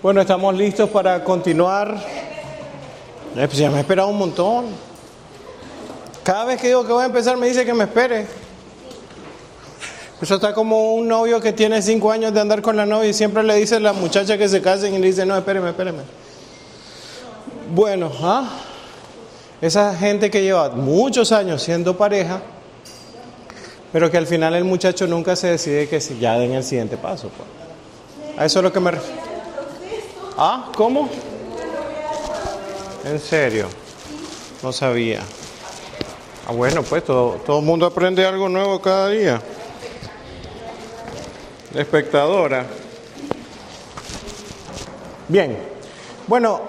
Bueno, estamos listos para continuar. Pues ya me he esperado un montón. Cada vez que digo que voy a empezar me dice que me espere. Eso está como un novio que tiene 5 años de andar con la novia y siempre le dice a la muchacha que se casen y le dice, no, espéreme. Bueno, esa gente que lleva muchos años siendo pareja, pero que al final el muchacho nunca se decide que ya den el siguiente paso. Pues. A eso es lo que me refiero. ¿Cómo? ¿En serio? No sabía. Bueno, pues todo el mundo aprende algo nuevo cada día. Espectadora. Bien. Bueno,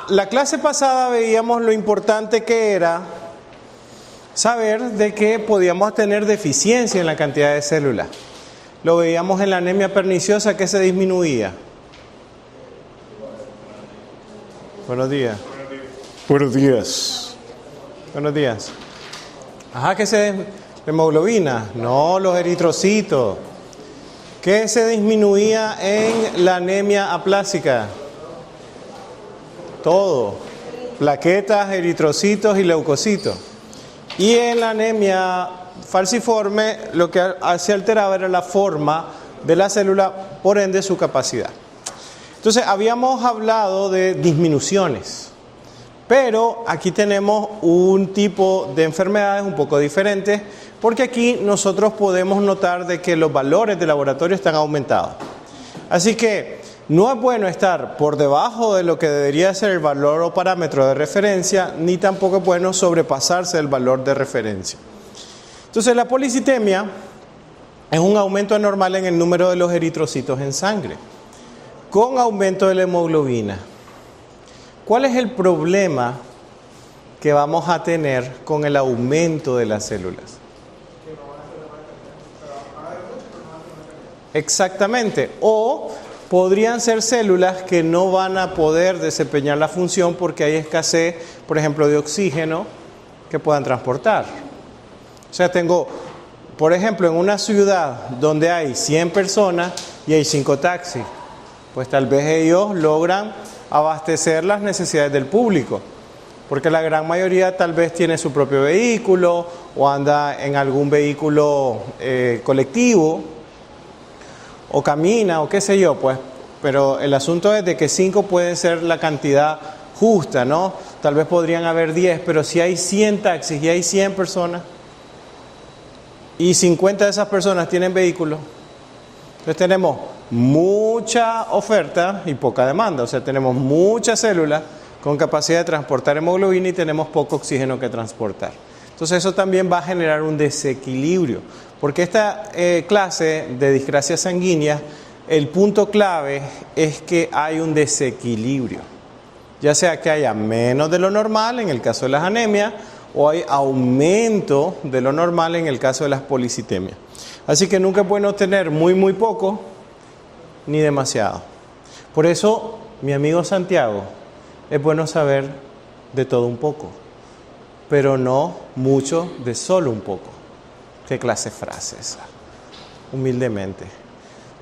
la clase pasada veíamos lo importante que era saber de que podíamos tener deficiencia en la cantidad de células. Lo veíamos en la anemia perniciosa que se disminuía. Buenos días. Buenos días. Buenos días. ¿Qué se hemoglobina? No, los eritrocitos. ¿Qué se disminuía en la anemia aplásica? Todo. Plaquetas, eritrocitos y leucocitos. Y en la anemia falciforme lo que se alteraba era la forma de la célula, por ende su capacidad. Entonces habíamos hablado de disminuciones, pero aquí tenemos un tipo de enfermedades un poco diferentes, porque aquí nosotros podemos notar de que los valores de laboratorio están aumentados. Así que no es bueno estar por debajo de lo que debería ser el valor o parámetro de referencia, ni tampoco es bueno sobrepasarse del valor de referencia. Entonces la policitemia es un aumento anormal en el número de los eritrocitos en sangre, con aumento de la hemoglobina. ¿Cuál es el problema que vamos a tener con el aumento de las células? Exactamente. O podrían ser células que no van a poder desempeñar la función porque hay escasez, por ejemplo, de oxígeno que puedan transportar. O sea, tengo, por ejemplo, en una ciudad donde hay 100 personas y hay 5 taxis, pues tal vez ellos logran abastecer las necesidades del público, porque la gran mayoría tal vez tiene su propio vehículo o anda en algún vehículo colectivo o camina o qué sé yo, pues. Pero el asunto es de que 5 pueden ser la cantidad justa, ¿no? Tal vez podrían haber 10, pero si hay 100 taxis y hay 100 personas y 50 de esas personas tienen vehículos, entonces tenemos mucha oferta y poca demanda. O sea, tenemos muchas células con capacidad de transportar hemoglobina y tenemos poco oxígeno que transportar. Entonces eso también va a generar un desequilibrio, porque esta clase de discrasia sanguínea, el punto clave es que hay un desequilibrio, ya sea que haya menos de lo normal en el caso de las anemias o hay aumento de lo normal en el caso de las policitemias. Así que nunca es bueno tener muy poco ni demasiado. Por eso, mi amigo Santiago, es bueno saber de todo un poco, pero no mucho de solo un poco. ¿Qué clase de frase esa? Humildemente.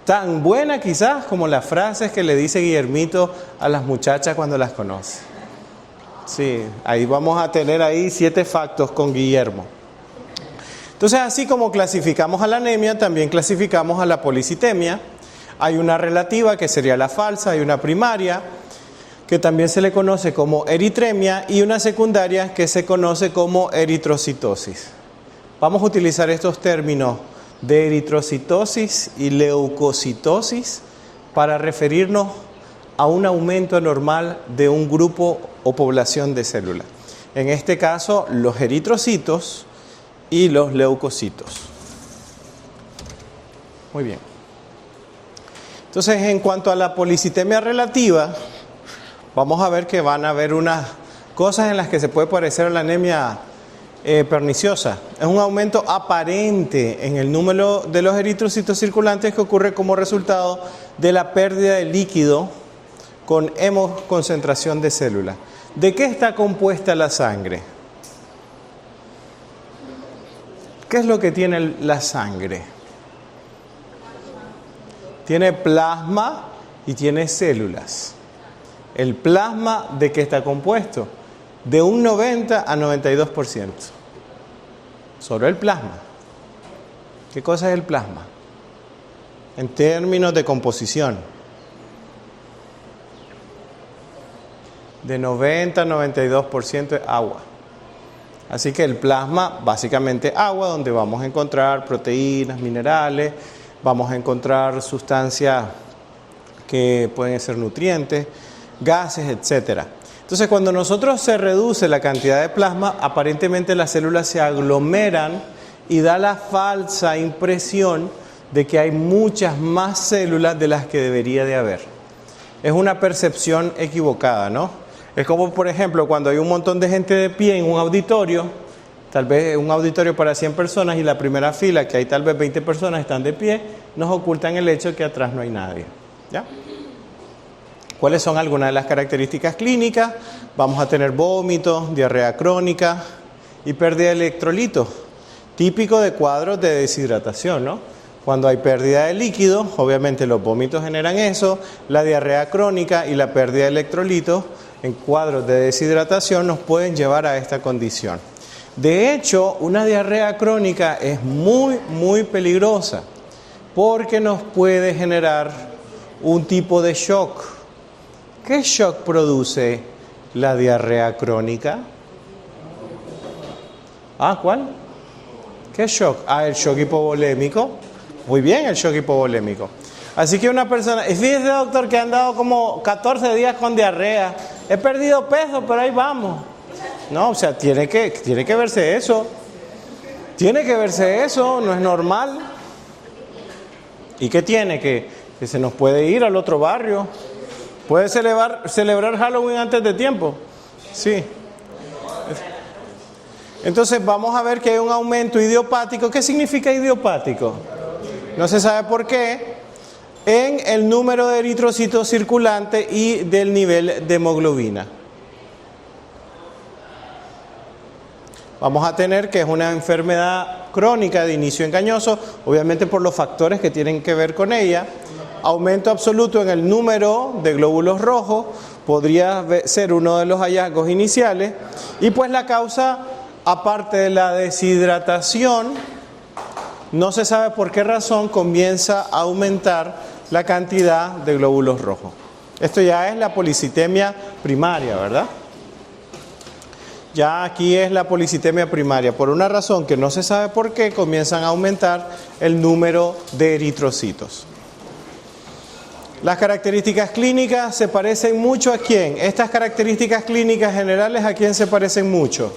Tan buena quizás como las frases que le dice Guillermito a las muchachas cuando las conoce. Sí, ahí vamos a tener ahí 7 factos con Guillermo. Entonces, así como clasificamos a la anemia, también clasificamos a la policitemia. Hay una relativa que sería la falsa, hay una primaria que también se le conoce como eritremia y una secundaria que se conoce como eritrocitosis. Vamos a utilizar estos términos de eritrocitosis y leucocitosis para referirnos a un aumento anormal de un grupo o población de células. En este caso, los eritrocitos y los leucocitos. Muy bien. Entonces, en cuanto a la policitemia relativa, vamos a ver que van a haber unas cosas en las que se puede parecer a la anemia perniciosa. Es un aumento aparente en el número de los eritrocitos circulantes que ocurre como resultado de la pérdida de líquido con hemoconcentración de células. ¿De qué está compuesta la sangre? ¿Qué es lo que tiene la sangre? Tiene plasma y tiene células. ¿El plasma de qué está compuesto? De un 90 a 92%. Solo el plasma. ¿Qué cosa es el plasma? En términos de composición. De 90 a 92% es agua. Así que el plasma, básicamente agua, donde vamos a encontrar proteínas, minerales, vamos a encontrar sustancias que pueden ser nutrientes, gases, etc. Entonces, cuando nosotros se reduce la cantidad de plasma, aparentemente las células se aglomeran y da la falsa impresión de que hay muchas más células de las que debería de haber. Es una percepción equivocada, ¿no? Es como, por ejemplo, cuando hay un montón de gente de pie en un auditorio, tal vez un auditorio para 100 personas y la primera fila, que hay tal vez 20 personas, están de pie, nos ocultan el hecho de que atrás no hay nadie. ¿Ya? ¿Cuáles son algunas de las características clínicas? Vamos a tener vómitos, diarrea crónica y pérdida de electrolitos, típico de cuadros de deshidratación, ¿no? Cuando hay pérdida de líquidos, obviamente los vómitos generan eso, la diarrea crónica y la pérdida de electrolitos en cuadros de deshidratación nos pueden llevar a esta condición. De hecho, una diarrea crónica es muy peligrosa porque nos puede generar un tipo de shock. ¿Qué shock produce la diarrea crónica? ¿Cuál? ¿Qué shock? El shock hipovolémico. Muy bien, el shock hipovolémico. Así que una persona, fíjese doctor que han dado como 14 días con diarrea, he perdido peso, pero ahí vamos. No, o sea, tiene que verse eso. Tiene que verse eso, no es normal. ¿Y qué tiene? Que se nos puede ir al otro barrio. ¿Puede celebrar Halloween antes de tiempo? Sí. Entonces vamos a ver que hay un aumento idiopático. ¿Qué significa idiopático? No se sabe por qué. En el número de eritrocitos circulantes y del nivel de hemoglobina. Vamos a tener que es una enfermedad crónica de inicio engañoso, obviamente por los factores que tienen que ver con ella. Aumento absoluto en el número de glóbulos rojos podría ser uno de los hallazgos iniciales. Y pues la causa, aparte de la deshidratación, no se sabe por qué razón comienza a aumentar la cantidad de glóbulos rojos. Esto ya es la policitemia primaria, ¿verdad? Ya aquí es la policitemia primaria. Por una razón que no se sabe por qué, comienzan a aumentar el número de eritrocitos. Las características clínicas se parecen mucho ¿a quién? Estas características clínicas generales ¿a quién se parecen mucho?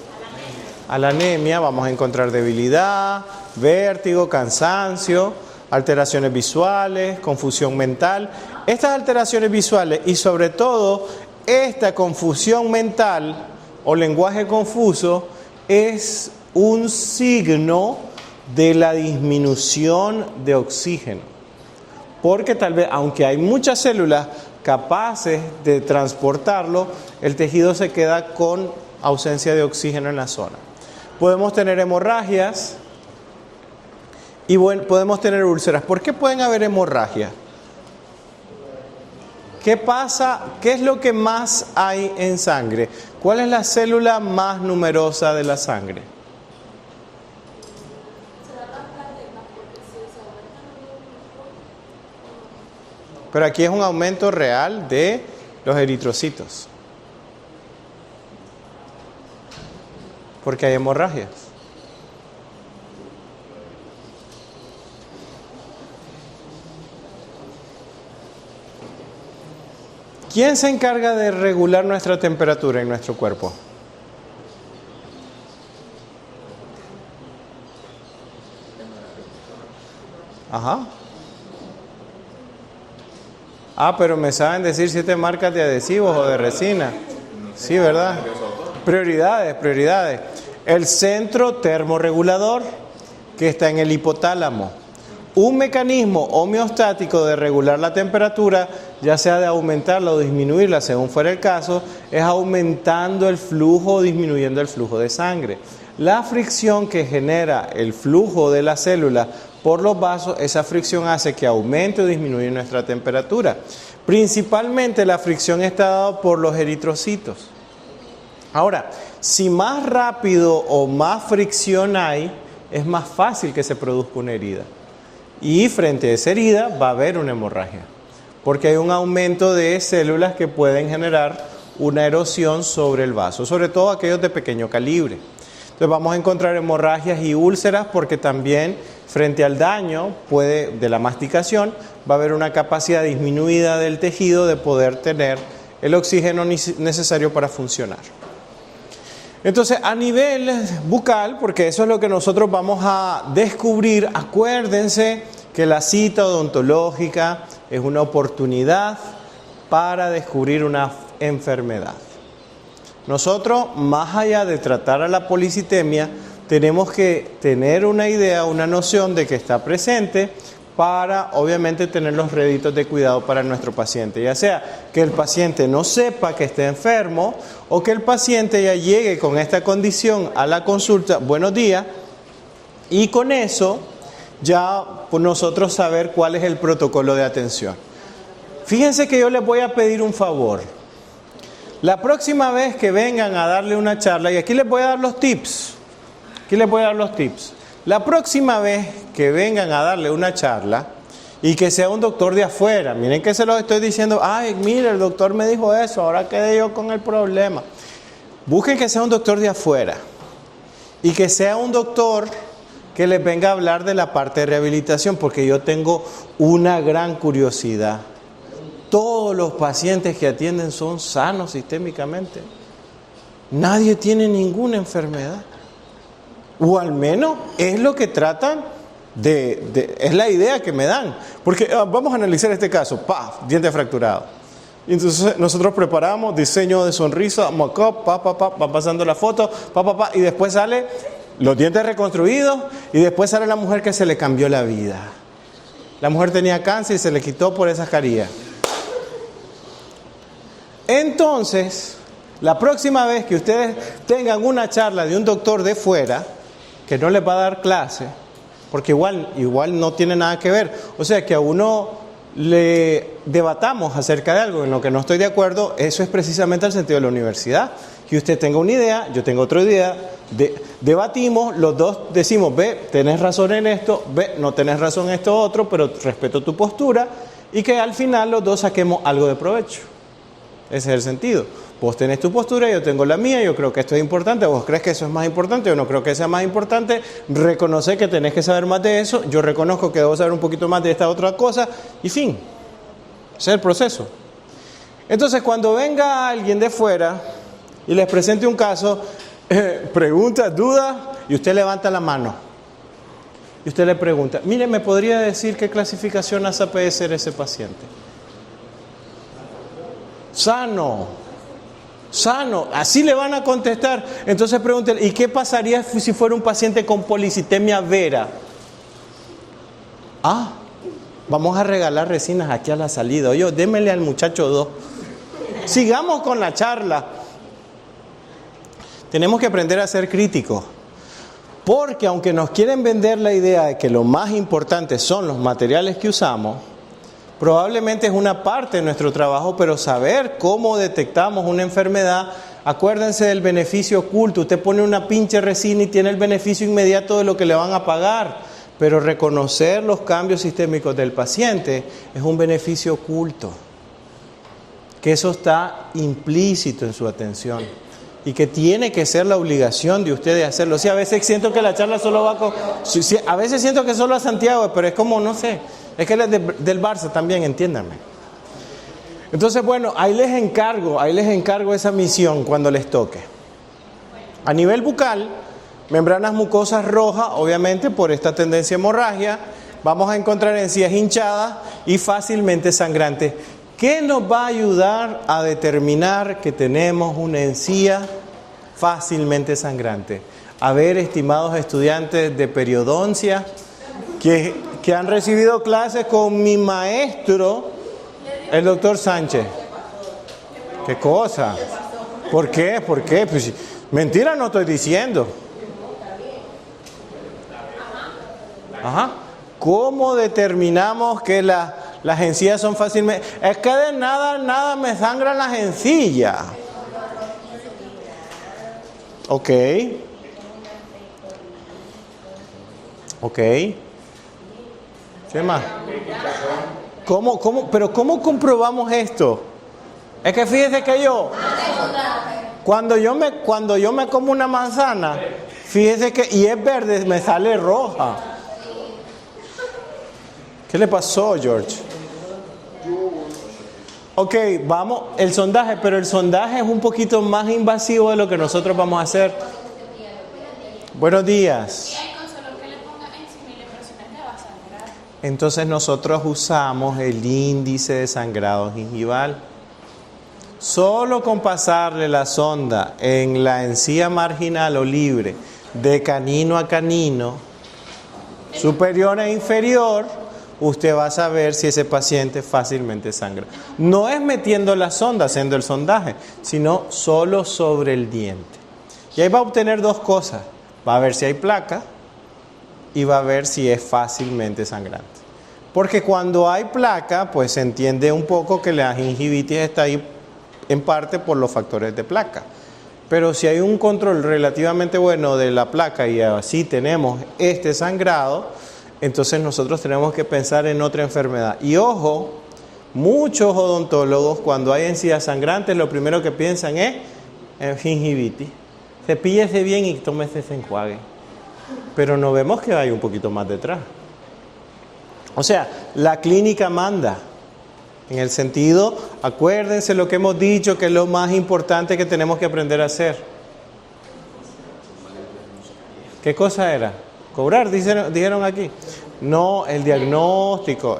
A la anemia. Vamos a encontrar debilidad, vértigo, cansancio, alteraciones visuales, confusión mental. Estas alteraciones visuales y sobre todo esta confusión mental o lenguaje confuso es un signo de la disminución de oxígeno. Porque tal vez, aunque hay muchas células capaces de transportarlo, el tejido se queda con ausencia de oxígeno en la zona. Podemos tener hemorragias y podemos tener úlceras. ¿Por qué pueden haber hemorragias? ¿Qué pasa? ¿Qué es lo que más hay en sangre? ¿Cuál es la célula más numerosa de la sangre? Pero aquí es un aumento real de los eritrocitos. Porque hay hemorragias. ¿Quién se encarga de regular nuestra temperatura en nuestro cuerpo? Ajá. Pero me saben decir 7 marcas de adhesivos o de resina. Sí, ¿verdad? Prioridades. El centro termorregulador que está en el hipotálamo. Un mecanismo homeostático de regular la temperatura, ya sea de aumentarla o disminuirla, según fuera el caso, es aumentando el flujo o disminuyendo el flujo de sangre. La fricción que genera el flujo de la célula por los vasos, esa fricción hace que aumente o disminuya nuestra temperatura. Principalmente la fricción está dada por los eritrocitos. Ahora, si más rápido o más fricción hay, es más fácil que se produzca una herida. Y frente a esa herida va a haber una hemorragia, porque hay un aumento de células que pueden generar una erosión sobre el vaso, sobre todo aquellos de pequeño calibre. Entonces vamos a encontrar hemorragias y úlceras porque también frente al daño de la masticación va a haber una capacidad disminuida del tejido de poder tener el oxígeno necesario para funcionar. Entonces, a nivel bucal, porque eso es lo que nosotros vamos a descubrir, acuérdense que la cita odontológica es una oportunidad para descubrir una enfermedad. Nosotros, más allá de tratar a la policitemia, tenemos que tener una idea, una noción de que está presente para, obviamente, tener los réditos de cuidado para nuestro paciente. Ya sea que el paciente no sepa que esté enfermo o que el paciente ya llegue con esta condición a la consulta, buenos días, y con eso ya nosotros saber cuál es el protocolo de atención. Fíjense que yo les voy a pedir un favor. La próxima vez que vengan a darle una charla, y aquí les voy a dar los tips, la próxima vez que vengan a darle una charla y que sea un doctor de afuera, miren que se los estoy diciendo, ay, mire, el doctor me dijo eso, ahora quedé yo con el problema. Busquen que sea un doctor de afuera y que sea un doctor que les venga a hablar de la parte de rehabilitación, porque yo tengo una gran curiosidad. Todos los pacientes que atienden son sanos sistémicamente. Nadie tiene ninguna enfermedad. O al menos es lo que tratan es la idea que me dan. Porque vamos a analizar este caso. ¡Paf! Diente fracturado. Y entonces nosotros preparamos diseño de sonrisa, mock-up, va pasando la foto, y después sale los dientes reconstruidos y después sale la mujer que se le cambió la vida. La mujer tenía cáncer y se le quitó por esas carillas. Entonces, la próxima vez que ustedes tengan una charla de un doctor de fuera, que no les va a dar clase, porque igual no tiene nada que ver. O sea, que a uno le debatamos acerca de algo en lo que no estoy de acuerdo, eso es precisamente el sentido de la universidad. Que usted tenga una idea, yo tengo otra idea, debatimos, los dos decimos, ve, tenés razón en esto, ve, no tenés razón en esto otro, pero respeto tu postura, y que al final los dos saquemos algo de provecho. Ese es el sentido. Vos tenés tu postura, yo tengo la mía, yo creo que esto es importante, vos crees que eso es más importante, yo no creo que sea más importante, reconocer que tenés que saber más de eso, yo reconozco que debo saber un poquito más de esta otra cosa, y fin. Ese es el proceso. Entonces, cuando venga alguien de fuera y les presente un caso, preguntas, dudas, y usted levanta la mano. Y usted le pregunta, mire, ¿me podría decir qué clasificación ASA puede ser ese paciente? Sano, así le van a contestar. Entonces pregúntenle, ¿y qué pasaría si fuera un paciente con policitemia vera? Vamos a regalar resinas aquí a la salida. Oye, démele al muchacho 2. Sigamos con la charla. Tenemos que aprender a ser críticos, porque aunque nos quieren vender la idea de que lo más importante son los materiales que usamos, probablemente es una parte de nuestro trabajo, pero saber cómo detectamos una enfermedad, acuérdense del beneficio oculto. Usted pone una pinche resina y tiene el beneficio inmediato de lo que le van a pagar, pero reconocer los cambios sistémicos del paciente es un beneficio oculto, que eso está implícito en su atención y que tiene que ser la obligación de ustedes hacerlo. Sí, a veces siento que la charla solo va con... Sí, a veces siento que solo a Santiago, pero es como, no sé... Es que él es del Barça también, entiéndanme. Entonces, bueno, ahí les encargo esa misión cuando les toque. A nivel bucal, membranas mucosas rojas, obviamente por esta tendencia a hemorragia, vamos a encontrar encías hinchadas y fácilmente sangrantes. ¿Qué nos va a ayudar a determinar que tenemos una encía fácilmente sangrante? A ver, estimados estudiantes de periodoncia, que han recibido clases con mi maestro, el doctor Sánchez. ¿Qué cosa? ¿Por qué? Pues, mentira no estoy diciendo. ¿Cómo determinamos que Las encías son fácilmente... Es que de nada me sangran las encías. Ok. ¿Qué más? Pero ¿cómo comprobamos esto? Es que fíjese que cuando yo me como una manzana, fíjese que, y es verde, me sale roja. ¿Qué le pasó, George? Ok, vamos, el sondaje, pero el sondaje es un poquito más invasivo de lo que nosotros vamos a hacer. Buenos días. Entonces nosotros usamos el índice de sangrado gingival. Solo con pasarle la sonda en la encía marginal o libre de canino a canino, superior e inferior, usted va a saber si ese paciente fácilmente sangra. No es metiendo la sonda, haciendo el sondaje, sino solo sobre el diente. Y ahí va a obtener dos cosas. Va a ver si hay placa y va a ver si es fácilmente sangrante. Porque cuando hay placa, pues se entiende un poco que la gingivitis está ahí en parte por los factores de placa. Pero si hay un control relativamente bueno de la placa y así tenemos este sangrado, entonces nosotros tenemos que pensar en otra enfermedad. Y ojo, muchos odontólogos cuando hay encías sangrantes lo primero que piensan es en gingivitis. Cepíllese bien y tómese ese enjuague. Pero no vemos que hay un poquito más detrás. O sea, la clínica manda. En el sentido, acuérdense lo que hemos dicho, que es lo más importante que tenemos que aprender a hacer. ¿Qué cosa era? ¿Cobrar? Dijeron aquí. No, el diagnóstico.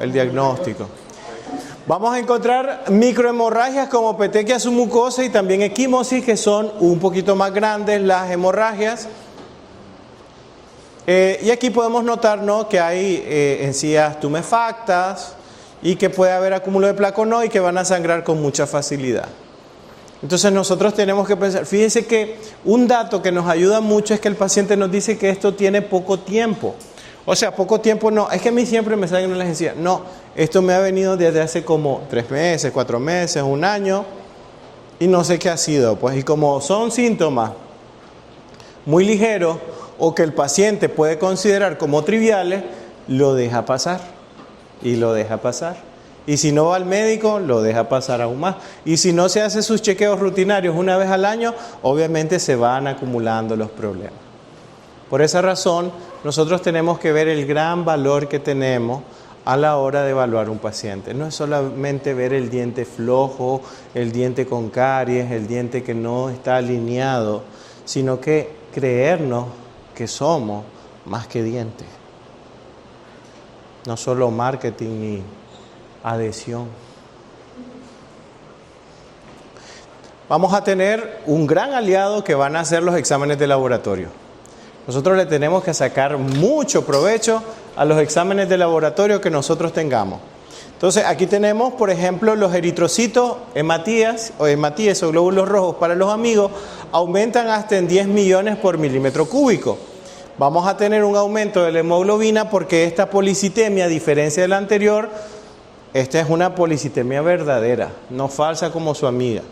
Vamos a encontrar microhemorragias como petequia submucosa y también equimosis, que son un poquito más grandes las hemorragias. Y aquí podemos notar, ¿no?, que hay encías tumefactas y que puede haber acúmulo de placa o no y que van a sangrar con mucha facilidad. Entonces nosotros tenemos que pensar, fíjense que un dato que nos ayuda mucho es que el paciente nos dice que esto tiene poco tiempo. O sea, poco tiempo no, es que a mí siempre me salen las encías. No, esto me ha venido desde hace como 3 meses, 4 meses, 1 año y no sé qué ha sido. Pues y como son síntomas muy ligeros o que el paciente puede considerar como triviales, lo deja pasar y lo deja pasar. Y si no va al médico, lo deja pasar aún más. Y si no se hace sus chequeos rutinarios una vez al año, obviamente se van acumulando los problemas. Por esa razón, nosotros tenemos que ver el gran valor que tenemos a la hora de evaluar un paciente. No es solamente ver el diente flojo, el diente con caries, el diente que no está alineado, sino que creernos que somos más que dientes. No solo marketing ni adhesión. Vamos a tener un gran aliado que van a ser los exámenes de laboratorio. Nosotros le tenemos que sacar mucho provecho a los exámenes de laboratorio que nosotros tengamos. Entonces aquí tenemos, por ejemplo, los eritrocitos, hematíes o glóbulos rojos para los amigos, aumentan hasta en 10 millones por milímetro cúbico. Vamos a tener un aumento de la hemoglobina porque esta policitemia, a diferencia de la anterior, esta es una policitemia verdadera, no falsa como su amiga.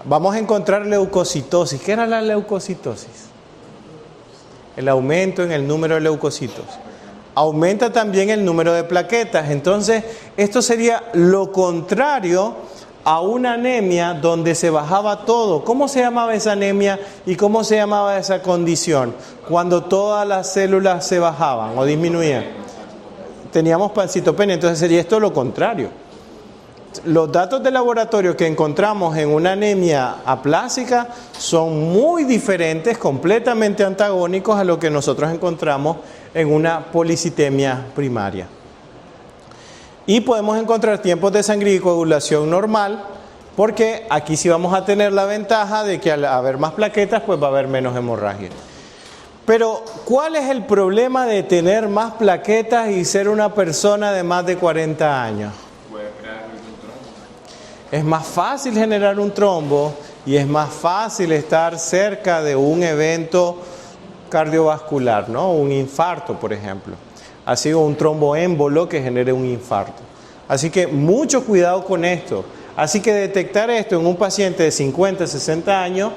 Vamos a encontrar leucocitosis. ¿Qué era la leucocitosis? El aumento en el número de leucocitos. Aumenta también el número de plaquetas. Entonces, esto sería lo contrario a una anemia donde se bajaba todo. ¿Cómo se llamaba esa anemia y cómo se llamaba esa condición? Cuando todas las células se bajaban o disminuían. Teníamos pancitopenia, entonces sería esto lo contrario. Los datos de laboratorio que encontramos en una anemia aplásica son muy diferentes, completamente antagónicos a lo que nosotros encontramos en una policitemia primaria. Y podemos encontrar tiempos de sangre y coagulación normal, porque aquí sí vamos a tener la ventaja de que al haber más plaquetas, pues va a haber menos hemorragia. Pero, ¿cuál es el problema de tener más plaquetas y ser una persona de más de 40 años? Es más fácil generar un trombo y es más fácil estar cerca de un evento cardiovascular, ¿no? Un infarto, por ejemplo. Así un tromboémbolo que genere un infarto. Así que mucho cuidado con esto. Así que detectar esto en un paciente de 50, 60 años,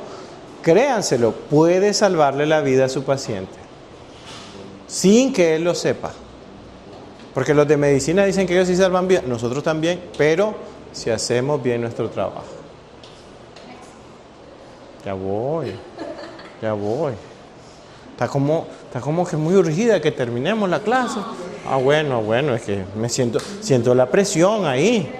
créanselo, puede salvarle la vida a su paciente, sin que él lo sepa. Porque los de medicina dicen que ellos sí salvan vidas, nosotros también, pero si hacemos bien nuestro trabajo. Ya voy. Está como que muy urgida que terminemos la clase. Bueno, es que me siento la presión ahí.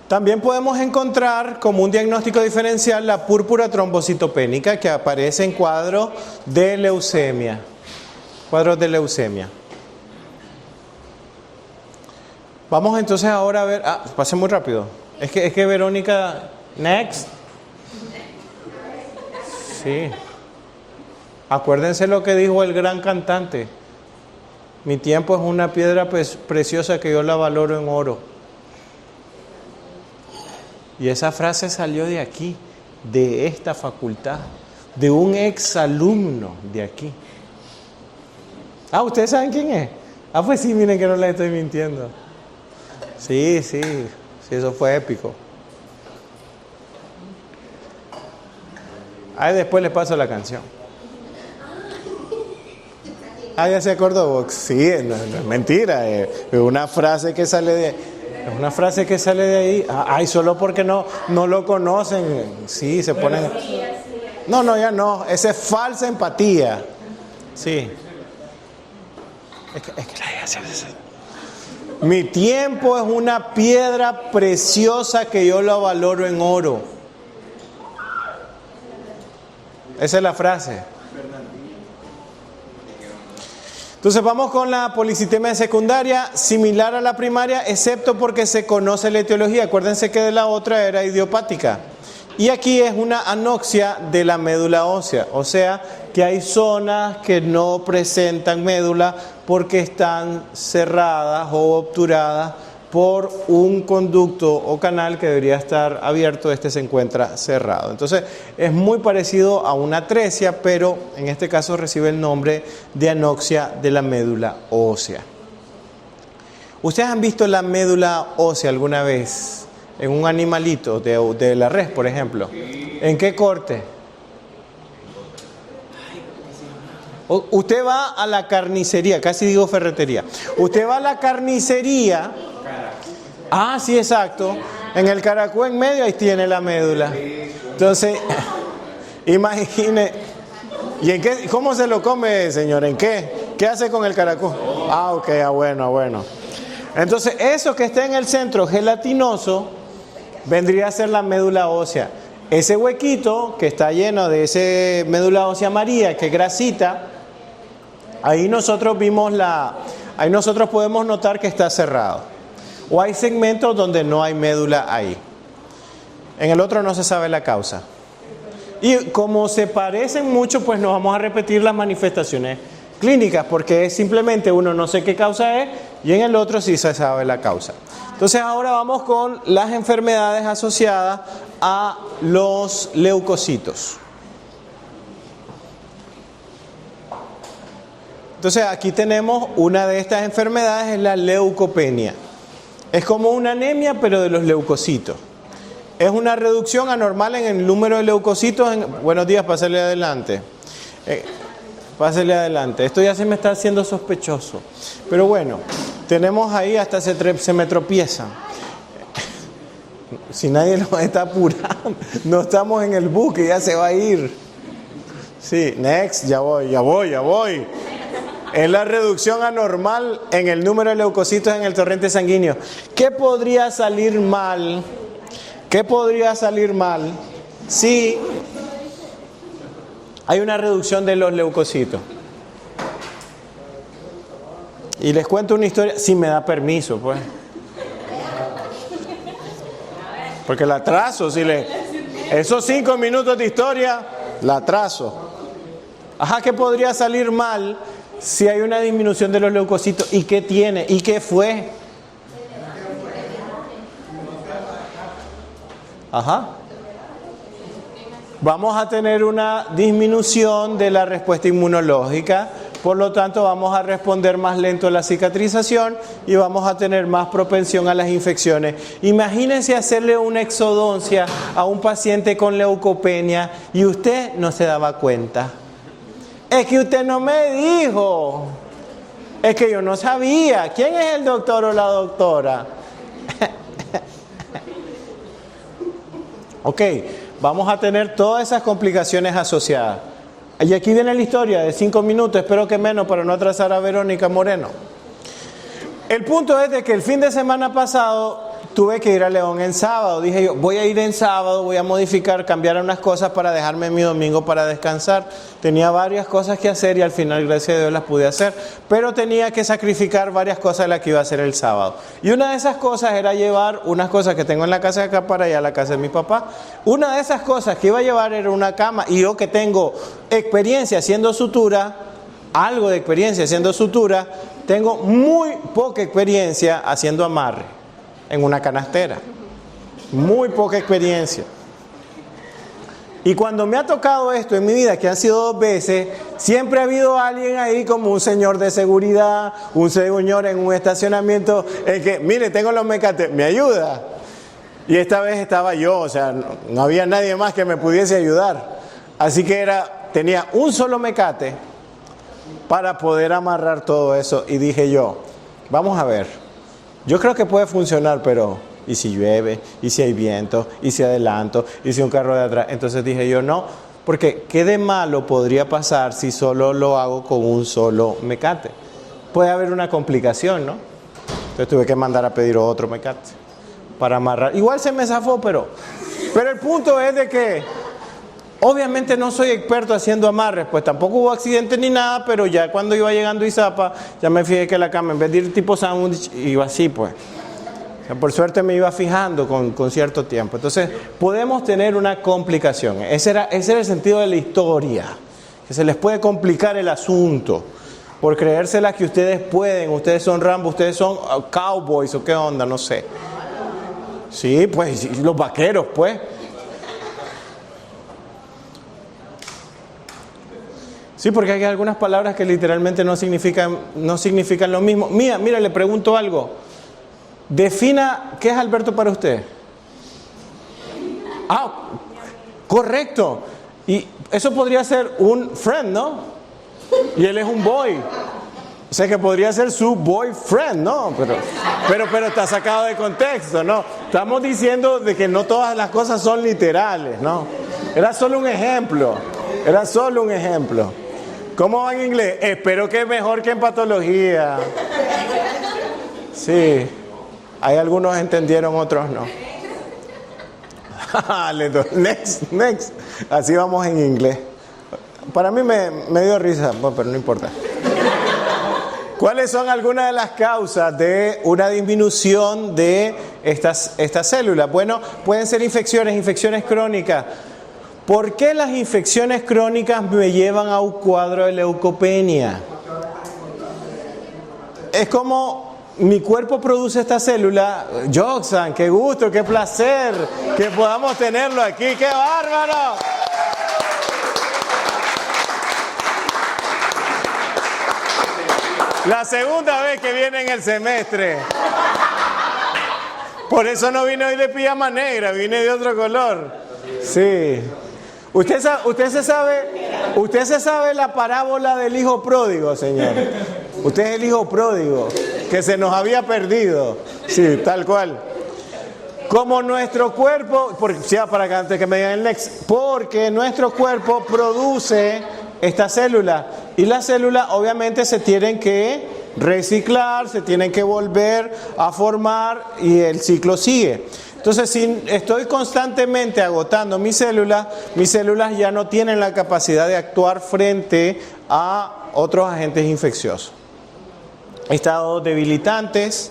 También podemos encontrar como un diagnóstico diferencial la púrpura trombocitopénica que aparece en cuadros de leucemia. Cuadros de leucemia. Vamos entonces ahora a ver. Pasé muy rápido. Es que Verónica. Next. Sí. Acuérdense lo que dijo el gran cantante. Mi tiempo es una piedra preciosa que yo la valoro en oro. Y esa frase salió de aquí, de esta facultad, de un exalumno de aquí. ¿Ustedes saben quién es? Pues sí, miren que no les estoy mintiendo. Sí, eso fue épico. Después les paso la canción. Ya se acordó, Vox. Sí, no es mentira. Es una frase que sale de... Es una frase que sale de ahí. Solo porque no lo conocen. Sí, se ponen... No, ya no. Esa es falsa empatía. Sí. Es que la idea es así. Mi tiempo es una piedra preciosa que yo la valoro en oro. Esa es la frase. Entonces vamos con la policitemia secundaria, similar a la primaria, excepto porque se conoce la etiología. Acuérdense que de la otra era idiopática. Y aquí es una anoxia de la médula ósea, o sea que hay zonas que no presentan médula porque están cerradas o obturadas por un conducto o canal que debería estar abierto. Este se encuentra cerrado. Entonces es muy parecido a una atresia, pero en este caso recibe el nombre de anoxia de la médula ósea. ¿Ustedes han visto la médula ósea alguna vez en un animalito de la res, por ejemplo? ¿En qué corte? Usted va a la carnicería, casi digo ferretería. Usted va a la carnicería. Sí, exacto. En el caracú en medio ahí tiene la médula. Entonces, imagine. ¿Y en qué? ¿Cómo se lo come, señor? ¿En qué? ¿Qué hace con el caracú? Ok, bueno. Entonces, eso que está en el centro gelatinoso vendría a ser la médula ósea. Ese huequito que está lleno de ese médula ósea amarilla, que es grasita, ahí nosotros podemos notar que está cerrado. O hay segmentos donde no hay médula ahí. En el otro no se sabe la causa. Y como se parecen mucho, pues no vamos a repetir las manifestaciones clínicas, porque es simplemente uno no sé qué causa es y en el otro sí se sabe la causa. Entonces ahora vamos con las enfermedades asociadas a los leucocitos. Entonces aquí tenemos una de estas enfermedades, es la leucopenia. Es como una anemia, pero de los leucocitos. Es una reducción anormal en el número de leucocitos. Buenos días, pásale adelante. Pásale adelante. Esto ya se me está haciendo sospechoso. Pero bueno, tenemos ahí hasta se me tropiezan. Si nadie nos está apurando, no estamos en el buque, ya se va a ir. Sí, next, ya voy. Es la reducción anormal en el número de leucocitos en el torrente sanguíneo. ¿Qué podría salir mal? Si hay una reducción de los leucocitos? Y les cuento una historia, si me da permiso, pues. Porque la trazo, esos 5 minutos de historia, la trazo. ¿Qué podría salir mal si hay una disminución de los leucocitos? ¿Y qué tiene? ¿Y qué fue? Vamos a tener una disminución de la respuesta inmunológica Por lo tanto, vamos a responder más lento a la cicatrización y vamos a tener más propensión a las infecciones. Imagínense hacerle una exodoncia a un paciente con leucopenia y usted no se daba cuenta. Es que usted no me dijo. Es que yo no sabía. ¿Quién es el doctor o la doctora? Ok, vamos a tener todas esas complicaciones asociadas. Y aquí viene la historia de 5 minutos, espero que menos para no atrasar a Verónica Moreno. El punto es de que el fin de semana pasado tuve que ir a León en sábado. Dije yo, voy a ir en sábado, voy a modificar, cambiar unas cosas para dejarme mi domingo para descansar. Tenía varias cosas que hacer y al final, gracias a Dios, las pude hacer. Pero tenía que sacrificar varias cosas de las que iba a hacer el sábado. Y una de esas cosas era llevar unas cosas que tengo en la casa de acá para allá a la casa de mi papá. Una de esas cosas que iba a llevar era una cama. Y yo que tengo experiencia haciendo sutura, algo de experiencia haciendo sutura, tengo muy poca experiencia haciendo amarre en una canastera. Muy poca experiencia. Y cuando me ha tocado esto en mi vida, que han sido 2 veces, siempre ha habido alguien ahí como un señor de seguridad, un señor en un estacionamiento, el que, mire, tengo los mecates, ¿me ayuda? Y esta vez estaba yo, o sea, no había nadie más que me pudiese ayudar. Así que tenía un solo mecate para poder amarrar todo eso. Y dije yo, vamos a ver, yo creo que puede funcionar, pero ¿y si llueve? ¿Y si hay viento? ¿Y si adelanto? ¿Y si un carro de atrás? Entonces dije yo, no, porque ¿qué de malo podría pasar si solo lo hago con un solo mecate? Puede haber una complicación, ¿no? Entonces tuve que mandar a pedir otro mecate para amarrar. Igual se me zafó, pero el punto es de que obviamente no soy experto haciendo amarres, pues tampoco hubo accidente ni nada, pero ya cuando iba llegando a Izapa, ya me fijé que la cama, en vez de ir tipo sándwich, iba así, pues. O sea, por suerte me iba fijando con cierto tiempo. Entonces, podemos tener una complicación. Ese era el sentido de la historia, que se les puede complicar el asunto, por creérselas que ustedes pueden, ustedes son Rambo, ustedes son cowboys, o qué onda, no sé. Sí, pues, los vaqueros, pues. Sí, porque hay algunas palabras que literalmente no significan lo mismo. Mira, le pregunto algo. Defina, ¿qué es Alberto para usted? Ah, correcto. Y eso podría ser un friend, ¿no? Y él es un boy. O sea que podría ser su boyfriend, ¿no? Pero está sacado de contexto, ¿no? Estamos diciendo de que no todas las cosas son literales, ¿no? Era solo un ejemplo. ¿Cómo va en inglés? Espero que mejor que en patología. Sí. Hay algunos entendieron, otros no. Next. Así vamos en inglés. Para mí me dio risa, pero no importa. ¿Cuáles son algunas de las causas de una disminución de estas células? Bueno, pueden ser infecciones crónicas. ¿Por qué las infecciones crónicas me llevan a un cuadro de leucopenia? Es como mi cuerpo produce esta célula. Joxan, qué gusto, qué placer que podamos tenerlo aquí. ¡Qué bárbaro! La segunda vez que viene en el semestre. Por eso no vine hoy de pijama negra, vine de otro color. Sí. Usted se sabe la parábola del hijo pródigo, señor. Usted es el hijo pródigo que se nos había perdido. Sí, tal cual. Como nuestro cuerpo, para que antes que me digan el next, porque nuestro cuerpo produce esta célula y las células obviamente se tienen que reciclar, se tienen que volver a formar y el ciclo sigue. Entonces, si estoy constantemente agotando mis células ya no tienen la capacidad de actuar frente a otros agentes infecciosos. Estados debilitantes,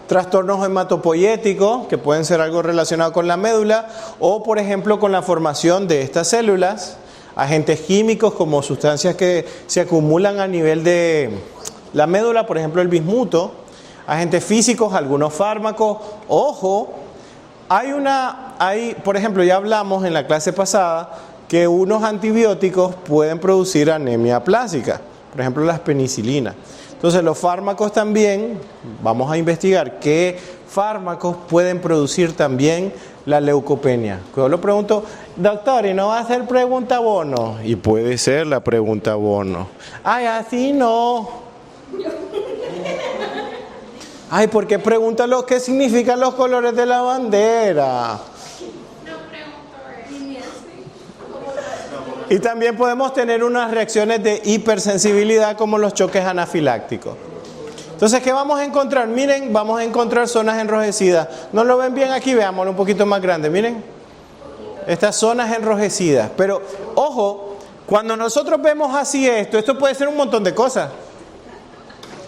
trastornos hematopoyéticos, que pueden ser algo relacionado con la médula, o por ejemplo con la formación de estas células, agentes químicos como sustancias que se acumulan a nivel de la médula, por ejemplo el bismuto, agentes físicos, algunos fármacos, ojo. Por ejemplo, ya hablamos en la clase pasada que unos antibióticos pueden producir anemia plástica. por ejemplo las penicilinas. Entonces los fármacos también, vamos a investigar qué fármacos pueden producir también la leucopenia. Yo lo pregunto, doctor, ¿y no va a ser pregunta bono? Y puede ser la pregunta bono. Ay, así no. Ay, ¿por qué pregunta lo que significan los colores de la bandera? Y también podemos tener unas reacciones de hipersensibilidad como los choques anafilácticos. Entonces, ¿qué vamos a encontrar? Miren, vamos a encontrar zonas enrojecidas. ¿No lo ven bien aquí? Veámoslo un poquito más grande. Miren, estas zonas enrojecidas. Pero, ojo, cuando nosotros vemos así esto puede ser un montón de cosas.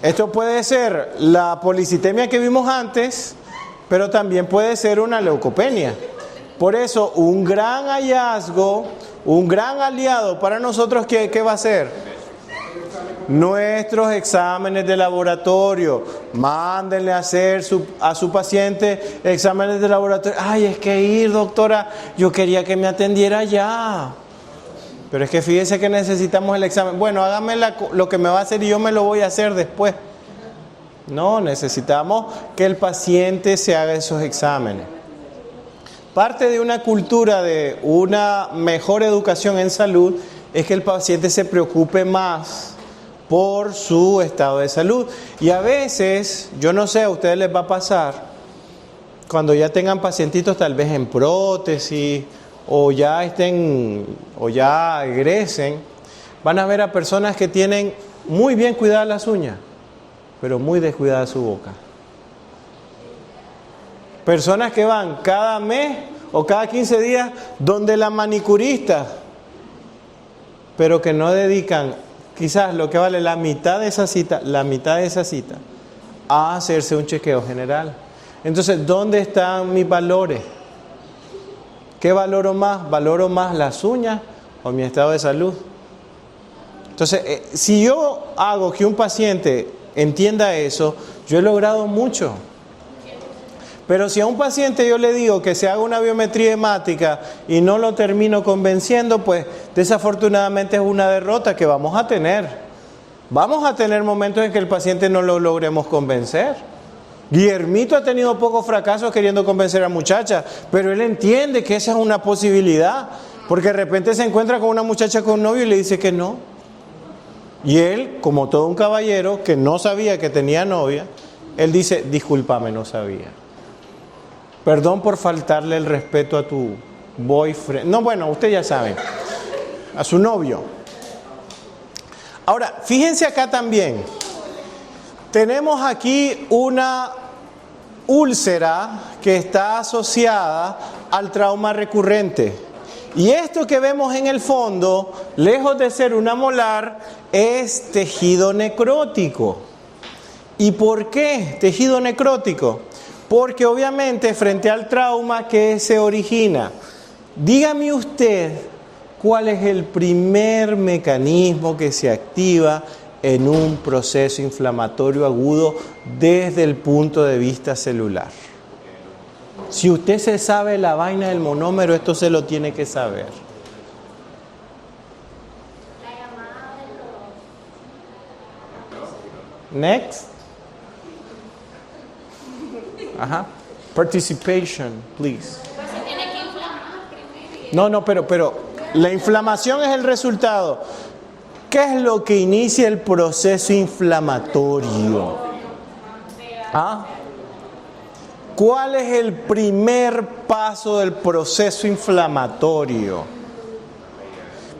Esto puede ser la policitemia que vimos antes, pero también puede ser una leucopenia. Por eso, un gran hallazgo, un gran aliado para nosotros, ¿qué va a ser? Nuestros exámenes de laboratorio. Mándenle a hacer a su paciente exámenes de laboratorio. Ay, es que ir, doctora, yo quería que me atendiera ya. Pero es que fíjese que necesitamos el examen. Bueno, hágame lo que me va a hacer y yo me lo voy a hacer después. No, necesitamos que el paciente se haga esos exámenes. Parte de una cultura de una mejor educación en salud es que el paciente se preocupe más por su estado de salud. Y a veces, yo no sé, a ustedes les va a pasar, cuando ya tengan pacientitos tal vez en prótesis, o ya egresen, van a ver a personas que tienen muy bien cuidadas las uñas, pero muy descuidada su boca. Personas que van cada mes o cada 15 días donde la manicurista, pero que no dedican quizás lo que vale la mitad de esa cita, a hacerse un chequeo general. Entonces, ¿dónde están mis valores? ¿Qué valoro más? ¿Valoro más las uñas o mi estado de salud? Entonces, si yo hago que un paciente entienda eso, yo he logrado mucho. Pero si a un paciente yo le digo que se haga una biometría hemática y no lo termino convenciendo, pues desafortunadamente es una derrota que vamos a tener. Vamos a tener momentos en que el paciente no lo logremos convencer. Guillermito ha tenido pocos fracasos queriendo convencer a muchachas, pero él entiende que esa es una posibilidad, porque de repente se encuentra con una muchacha con un novio y le dice que no. Y él, como todo un caballero que no sabía que tenía novia, él dice, discúlpame, no sabía. Perdón por faltarle el respeto a tu boyfriend. No, bueno, usted ya sabe, a su novio. Ahora, fíjense acá también. Tenemos aquí una úlcera que está asociada al trauma recurrente. Y esto que vemos en el fondo, lejos de ser una molar, es tejido necrótico. ¿Y por qué tejido necrótico? Porque obviamente frente al trauma que se origina, dígame usted cuál es el primer mecanismo que se activa en un proceso inflamatorio agudo desde el punto de vista celular. Si usted se sabe la vaina del monómero, esto se lo tiene que saber. La llamada de los... Next. Ajá. Participation, please. Pues se tiene que inflamar primero. No, pero la inflamación es el resultado. ¿Qué es lo que inicia el proceso inflamatorio? ¿Ah? ¿Cuál es el primer paso del proceso inflamatorio?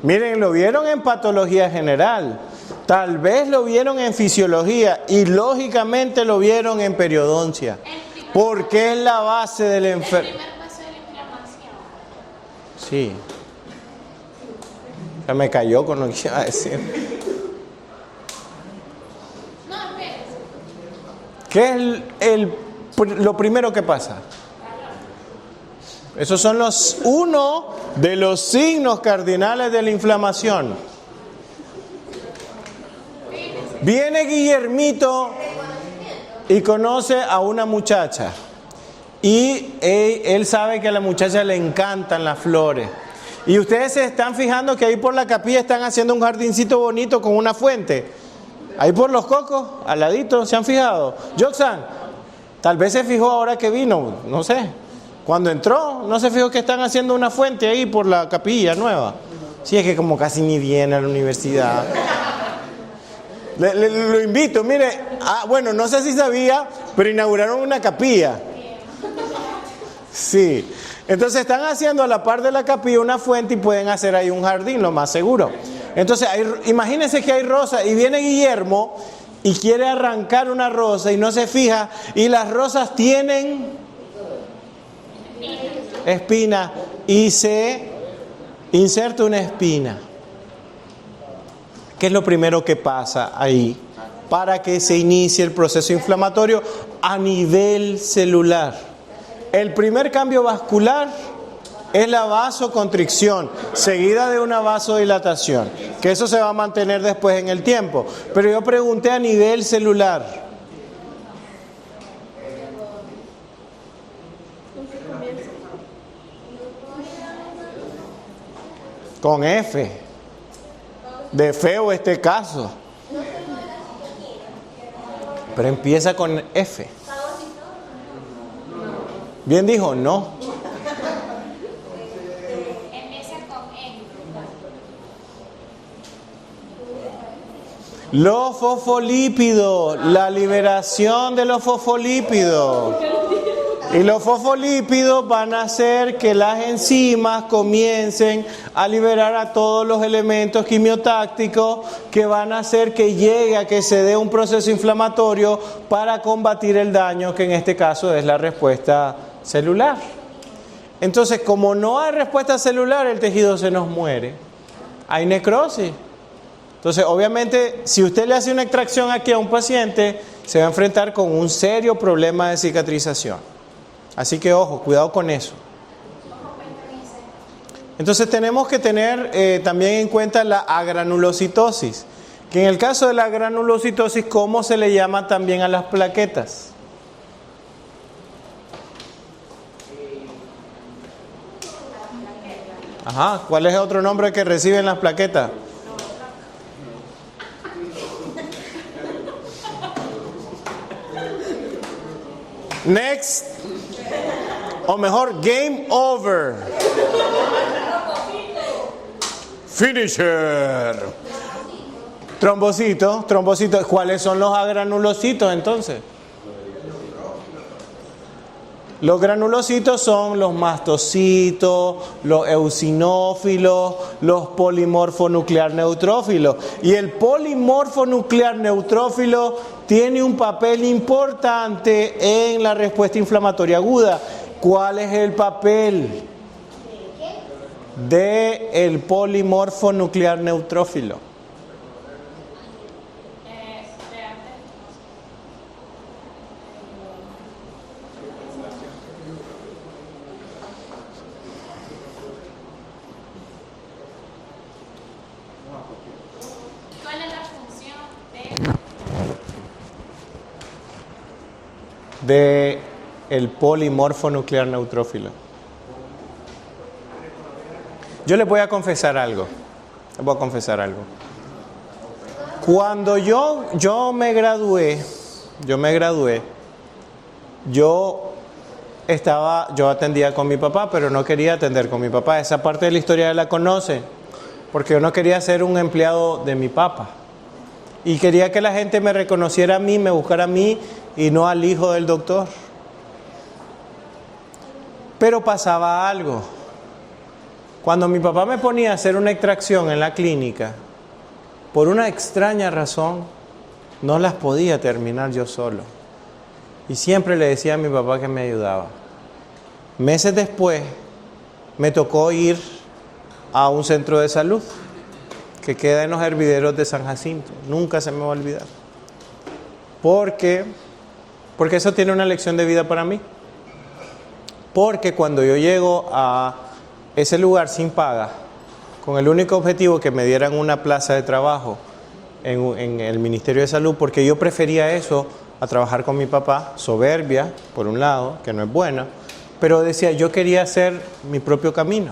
Miren, lo vieron en patología general, tal vez lo vieron en fisiología y lógicamente lo vieron en periodoncia, porque es la base de la enfermedad. El primer paso de la inflamación. Sí. Ya me cayó con lo que iba a decir. No, espérese. ¿Qué es lo primero que pasa? Esos son uno de los signos cardinales de la inflamación. Viene Guillermito y conoce a una muchacha. Y él sabe que a la muchacha le encantan las flores. Y ustedes se están fijando que ahí por la capilla están haciendo un jardincito bonito con una fuente. Ahí por los cocos, al ladito, ¿se han fijado? Joxan, tal vez se fijó ahora que vino, no sé. Cuando entró, no se fijó que están haciendo una fuente ahí por la capilla nueva. Sí, es que como casi ni viene a la universidad. Lo invito, mire. Bueno, no sé si sabía, pero inauguraron una capilla. Sí. Entonces están haciendo a la par de la capilla una fuente y pueden hacer ahí un jardín, lo más seguro. Entonces, imagínense que hay rosas y viene Guillermo y quiere arrancar una rosa y no se fija y las rosas tienen espina y se inserta una espina. ¿Qué es lo primero que pasa ahí para que se inicie el proceso inflamatorio a nivel celular? El primer cambio vascular es la vasoconstricción, seguida de una vasodilatación, que eso se va a mantener después en el tiempo. Pero yo pregunté a nivel celular. Con F. De feo este caso. Pero empieza con F. Bien dijo, no. Empieza con E. Los fosfolípidos, la liberación de los fosfolípidos. Y los fosfolípidos van a hacer que las enzimas comiencen a liberar a todos los elementos quimiotácticos que van a hacer que llegue a que se dé un proceso inflamatorio para combatir el daño, que en este caso es la respuesta celular. Entonces, como no hay respuesta celular, el tejido se nos muere. Hay necrosis. Entonces, obviamente, si usted le hace una extracción aquí a un paciente, se va a enfrentar con un serio problema de cicatrización. Así que, ojo, cuidado con eso. Entonces, tenemos que tener también en cuenta la agranulocitosis. Que en el caso de la granulocitosis, ¿cómo se le llama también a las plaquetas? Ajá, ¿cuál es el otro nombre que reciben las plaquetas? Next, o mejor, game over. Finisher. Trombocitos. ¿Cuáles son los agranulocitos entonces? Los granulocitos son los mastocitos, los eosinófilos, los polimorfonuclear neutrófilos. Y el polimorfonuclear neutrófilo tiene un papel importante en la respuesta inflamatoria aguda. ¿Cuál es el papel del polimorfonuclear neutrófilo? ¿Cuál es la función de el polimorfonuclear neutrófilo? Yo les voy a confesar algo. Cuando yo me gradué, yo atendía con mi papá, pero no quería atender con mi papá. Esa parte de la historia la conocen, porque yo no quería ser un empleado de mi papá. Y quería que la gente me reconociera a mí, me buscara a mí y no al hijo del doctor. Pero pasaba algo. Cuando mi papá me ponía a hacer una extracción en la clínica, por una extraña razón, no las podía terminar yo solo. Y siempre le decía a mi papá que me ayudaba. Meses después, me tocó ir a un centro de salud que queda en los hervideros de San Jacinto. Nunca se me va a olvidar. Porque eso tiene una lección de vida para mí. Porque cuando yo llego a ese lugar sin paga, con el único objetivo que me dieran una plaza de trabajo en el Ministerio de Salud, porque yo prefería eso a trabajar con mi papá, soberbia, por un lado, que no es buena, pero decía, yo quería hacer mi propio camino.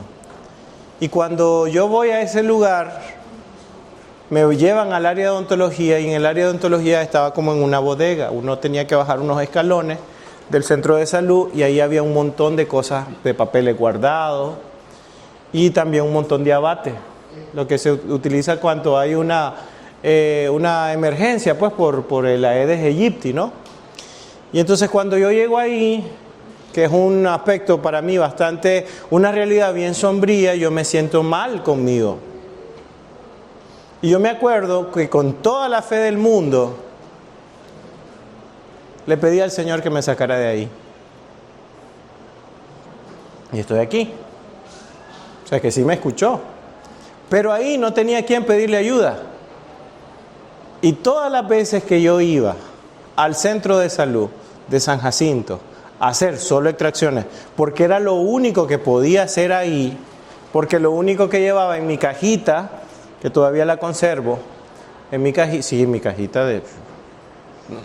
Y cuando yo voy a ese lugar, me llevan al área de odontología, y en el área de odontología estaba como en una bodega. Uno tenía que bajar unos escalones del centro de salud y ahí había un montón de cosas, de papeles guardados y también un montón de abates, lo que se utiliza cuando hay una emergencia, pues por el Aedes aegypti, ¿no? Y entonces cuando yo llego ahí, que es un aspecto para mí bastante, una realidad bien sombría, yo me siento mal conmigo. Y yo me acuerdo que con toda la fe del mundo, le pedí al Señor que me sacara de ahí. Y estoy aquí. O sea que sí me escuchó. Pero ahí no tenía a quién pedirle ayuda. Y todas las veces que yo iba al centro de salud de San Jacinto a hacer solo extracciones, porque era lo único que podía hacer ahí, porque lo único que llevaba en mi cajita, que todavía la conservo, en mi cajita, sí, en mi cajita de...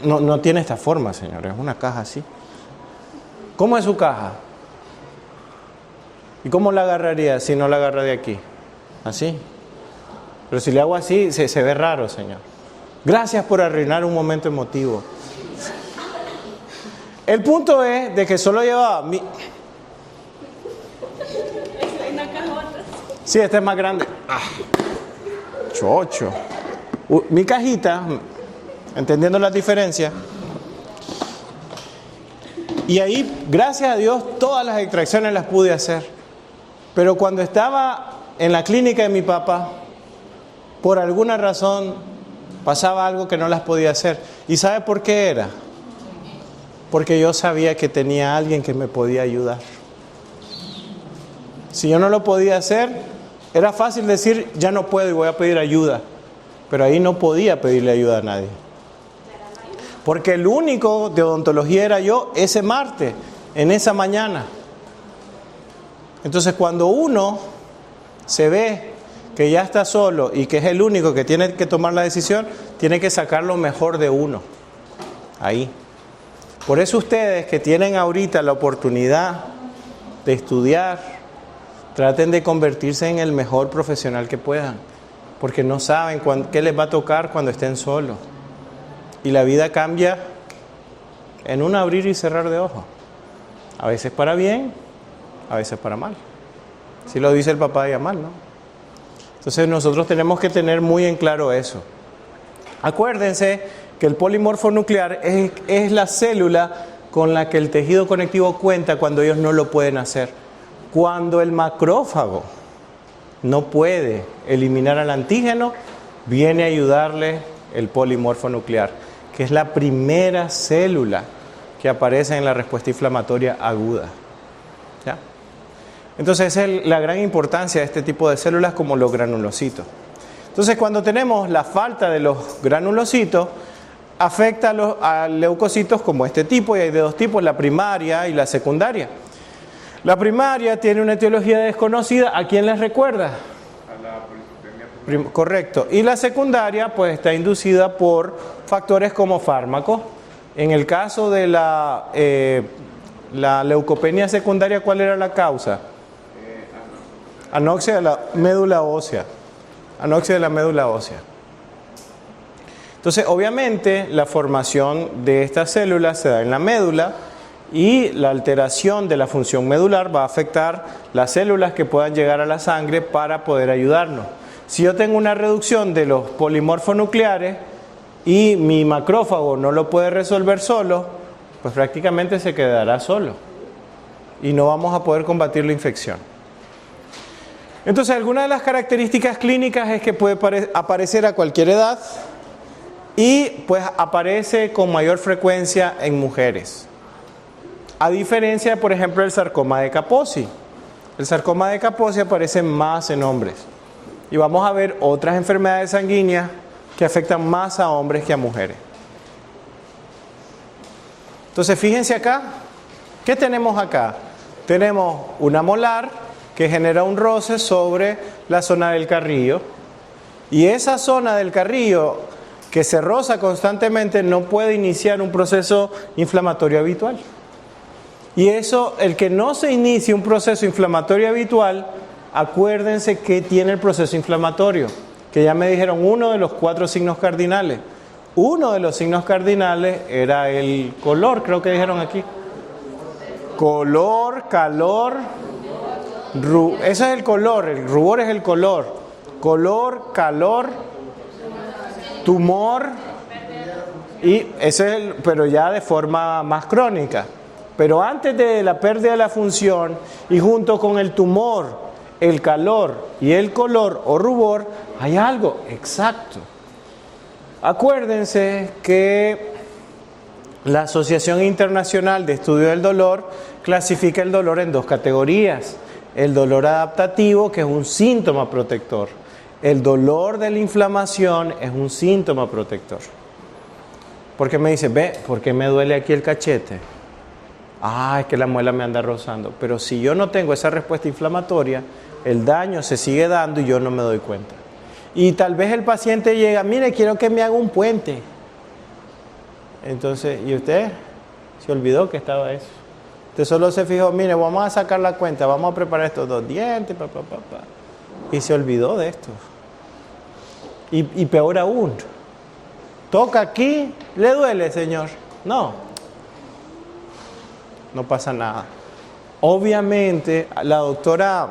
No tiene esta forma, señor, es una caja así. ¿Cómo es su caja? ¿Y cómo la agarraría si no la agarra de aquí? Así. Pero si le hago así, se ve raro, señor. Gracias por arruinar un momento emotivo. El punto es de que solo llevaba mi... Sí, esta es más grande. Chocho. Mi cajita, entendiendo las diferencias. Y ahí, gracias a Dios, todas las extracciones las pude hacer. Pero cuando estaba en la clínica de mi papá, por alguna razón pasaba algo que no las podía hacer. ¿Y sabe por qué era? Porque yo sabía que tenía alguien que me podía ayudar. Si yo no lo podía hacer, era fácil decir, ya no puedo y voy a pedir ayuda. Pero ahí no podía pedirle ayuda a nadie. Porque el único de odontología era yo ese martes, en esa mañana. Entonces cuando uno se ve que ya está solo y que es el único que tiene que tomar la decisión, tiene que sacar lo mejor de uno. Ahí. Por eso ustedes que tienen ahorita la oportunidad de estudiar, traten de convertirse en el mejor profesional que puedan. Porque no saben qué les va a tocar cuando estén solos. Y la vida cambia en un abrir y cerrar de ojos. A veces para bien, a veces para mal. Así lo dice el papá de Yamal, ¿no? Entonces nosotros tenemos que tener muy en claro eso. Acuérdense que el polimorfo nuclear es la célula con la que el tejido conectivo cuenta cuando ellos no lo pueden hacer. Cuando el macrófago no puede eliminar al antígeno, viene a ayudarle el polimorfo nuclear, que es la primera célula que aparece en la respuesta inflamatoria aguda. ¿Ya? Entonces esa es la gran importancia de este tipo de células como los granulocitos. Entonces cuando tenemos la falta de los granulocitos, afecta a leucocitos como este tipo, y hay de dos tipos, la primaria y la secundaria. La primaria tiene una etiología desconocida, ¿a quién les recuerda? A la polisomía. Correcto. Y la secundaria pues está inducida por factores como fármacos. En el caso de la leucopenia secundaria, ¿cuál era la causa? Anoxia de la médula ósea. Anoxia de la médula ósea. Entonces, obviamente, la formación de estas células se da en la médula y la alteración de la función medular va a afectar las células que puedan llegar a la sangre para poder ayudarnos. Si yo tengo una reducción de los polimorfonucleares y mi macrófago no lo puede resolver solo, pues prácticamente se quedará solo y no vamos a poder combatir la infección. Entonces, algunas de las características clínicas es que puede aparecer a cualquier edad y pues aparece con mayor frecuencia en mujeres. A diferencia, por ejemplo, del sarcoma de Kaposi. El sarcoma de Kaposi aparece más en hombres. Y vamos a ver otras enfermedades sanguíneas que afectan más a hombres que a mujeres. Entonces, fíjense acá. ¿Qué tenemos acá? Tenemos una molar que genera un roce sobre la zona del carrillo. Y esa zona del carrillo que se roza constantemente no puede iniciar un proceso inflamatorio habitual. Y eso, el que no se inicie un proceso inflamatorio habitual, Acuérdense que tiene el proceso inflamatorio, que ya me dijeron uno de los 4 signos cardinales. Uno de los signos cardinales era el color, creo que dijeron aquí. Color, calor, eso es el color, el rubor es el color. Color, calor, tumor, y ese es pero ya de forma más crónica. Pero antes de la pérdida de la función y junto con el tumor, el calor y el color o rubor, hay algo exacto. Acuérdense que la Asociación Internacional de Estudio del Dolor clasifica el dolor en 2 categorías. El dolor adaptativo, que es un síntoma protector. El dolor de la inflamación es un síntoma protector. Porque me dice, ve, ¿por qué me duele aquí el cachete? Es que la muela me anda rozando. Pero si yo no tengo esa respuesta inflamatoria, el daño se sigue dando y yo no me doy cuenta. Y tal vez el paciente llega, mire, quiero que me haga un puente. Entonces, ¿y usted? Se olvidó que estaba eso. Usted solo se fijó, mire, vamos a sacar la cuenta, vamos a preparar estos 2 dientes, y se olvidó de esto. Y peor aún, toca aquí, ¿le duele, señor? No pasa nada. Obviamente, la doctora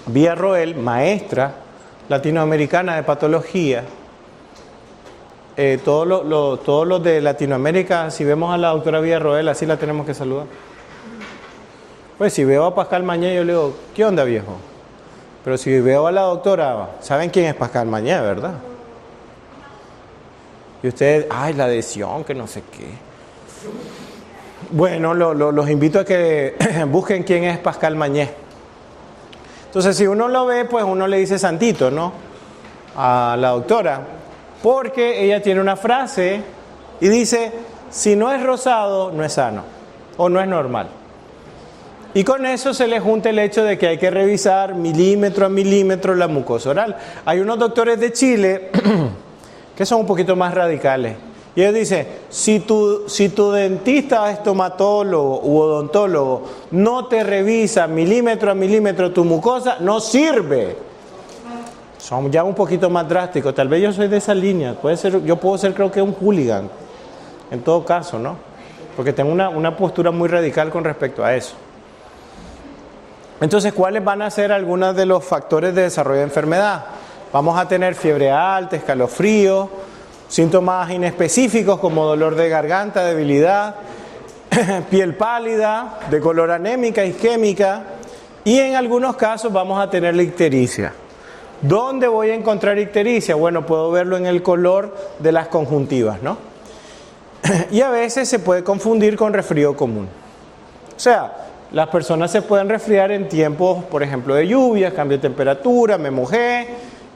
Villarroel, maestra latinoamericana de patología, todos los de Latinoamérica, si vemos a la doctora Villarroel, así la tenemos que saludar. Pues si veo a Pascal Mañé, yo le digo, ¿qué onda, viejo? Pero si veo a la doctora, ¿saben quién es Pascal Mañé, verdad? Y ustedes, la adhesión, que no sé qué. Bueno, los invito a que busquen quién es Pascal Mañé. Entonces, si uno lo ve, pues uno le dice santito, ¿no? A la doctora. Porque ella tiene una frase y dice, si no es rosado, no es sano o no es normal. Y con eso se le junta el hecho de que hay que revisar milímetro a milímetro la mucosa oral. Hay unos doctores de Chile que son un poquito más radicales. Y ellos dicen, si tu dentista, estomatólogo u odontólogo no te revisa milímetro a milímetro tu mucosa, no sirve. Son ya un poquito más drásticos. Tal vez yo soy de esa línea. Yo puedo ser, creo que un hooligan. En todo caso, ¿no? Porque tengo una postura muy radical con respecto a eso. Entonces, ¿cuáles van a ser algunos de los factores de desarrollo de enfermedad? Vamos a tener fiebre alta, escalofrío, síntomas inespecíficos como dolor de garganta, debilidad, piel pálida, de color anémica, isquémica, y en algunos casos vamos a tener la ictericia. ¿Dónde voy a encontrar ictericia? Bueno, puedo verlo en el color de las conjuntivas, ¿no? Y a veces se puede confundir con resfrío común. O sea, las personas se pueden resfriar en tiempos, por ejemplo, de lluvia, cambio de temperatura, me mojé,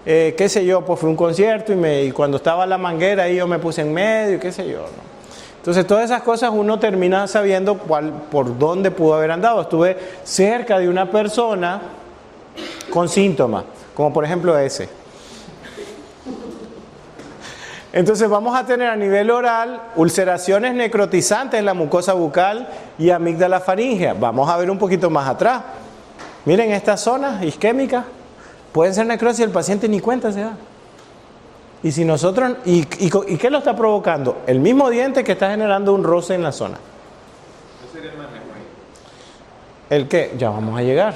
qué sé yo, pues fui a un concierto y cuando estaba la manguera ahí yo me puse en medio, qué sé yo, ¿no? Entonces todas esas cosas uno termina sabiendo por dónde pudo haber andado. Estuve cerca de una persona con síntomas, como por ejemplo ese. Entonces vamos a tener a nivel oral ulceraciones necrotizantes en la mucosa bucal y amígdala faríngea. Vamos a ver un poquito más atrás. Miren estas zonas isquémicas. Pueden ser necrosis y el paciente ni cuenta se da. Y si nosotros, ¿y qué lo está provocando? El mismo diente que está generando un roce en la zona. ¿Qué sería el manejo ahí? ¿El qué? Ya vamos a llegar.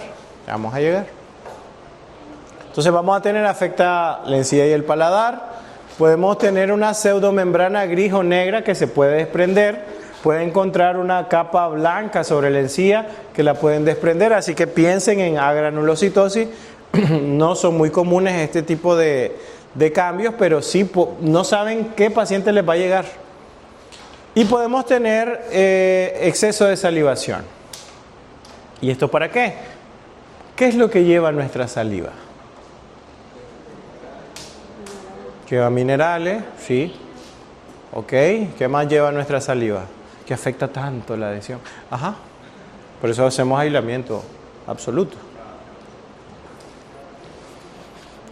Entonces vamos a tener afecta la encía y el paladar. Podemos tener una pseudomembrana gris o negra que se puede desprender. Puede encontrar una capa blanca sobre la encía que la pueden desprender. Así que piensen en agranulocitosis. No son muy comunes este tipo de cambios, pero sí no saben qué paciente les va a llegar. Y podemos tener exceso de salivación. ¿Y esto para qué? ¿Qué es lo que lleva nuestra saliva? Lleva minerales, sí. Ok, ¿qué más lleva nuestra saliva? ¿Qué afecta tanto la adhesión? Ajá. Por eso hacemos aislamiento absoluto.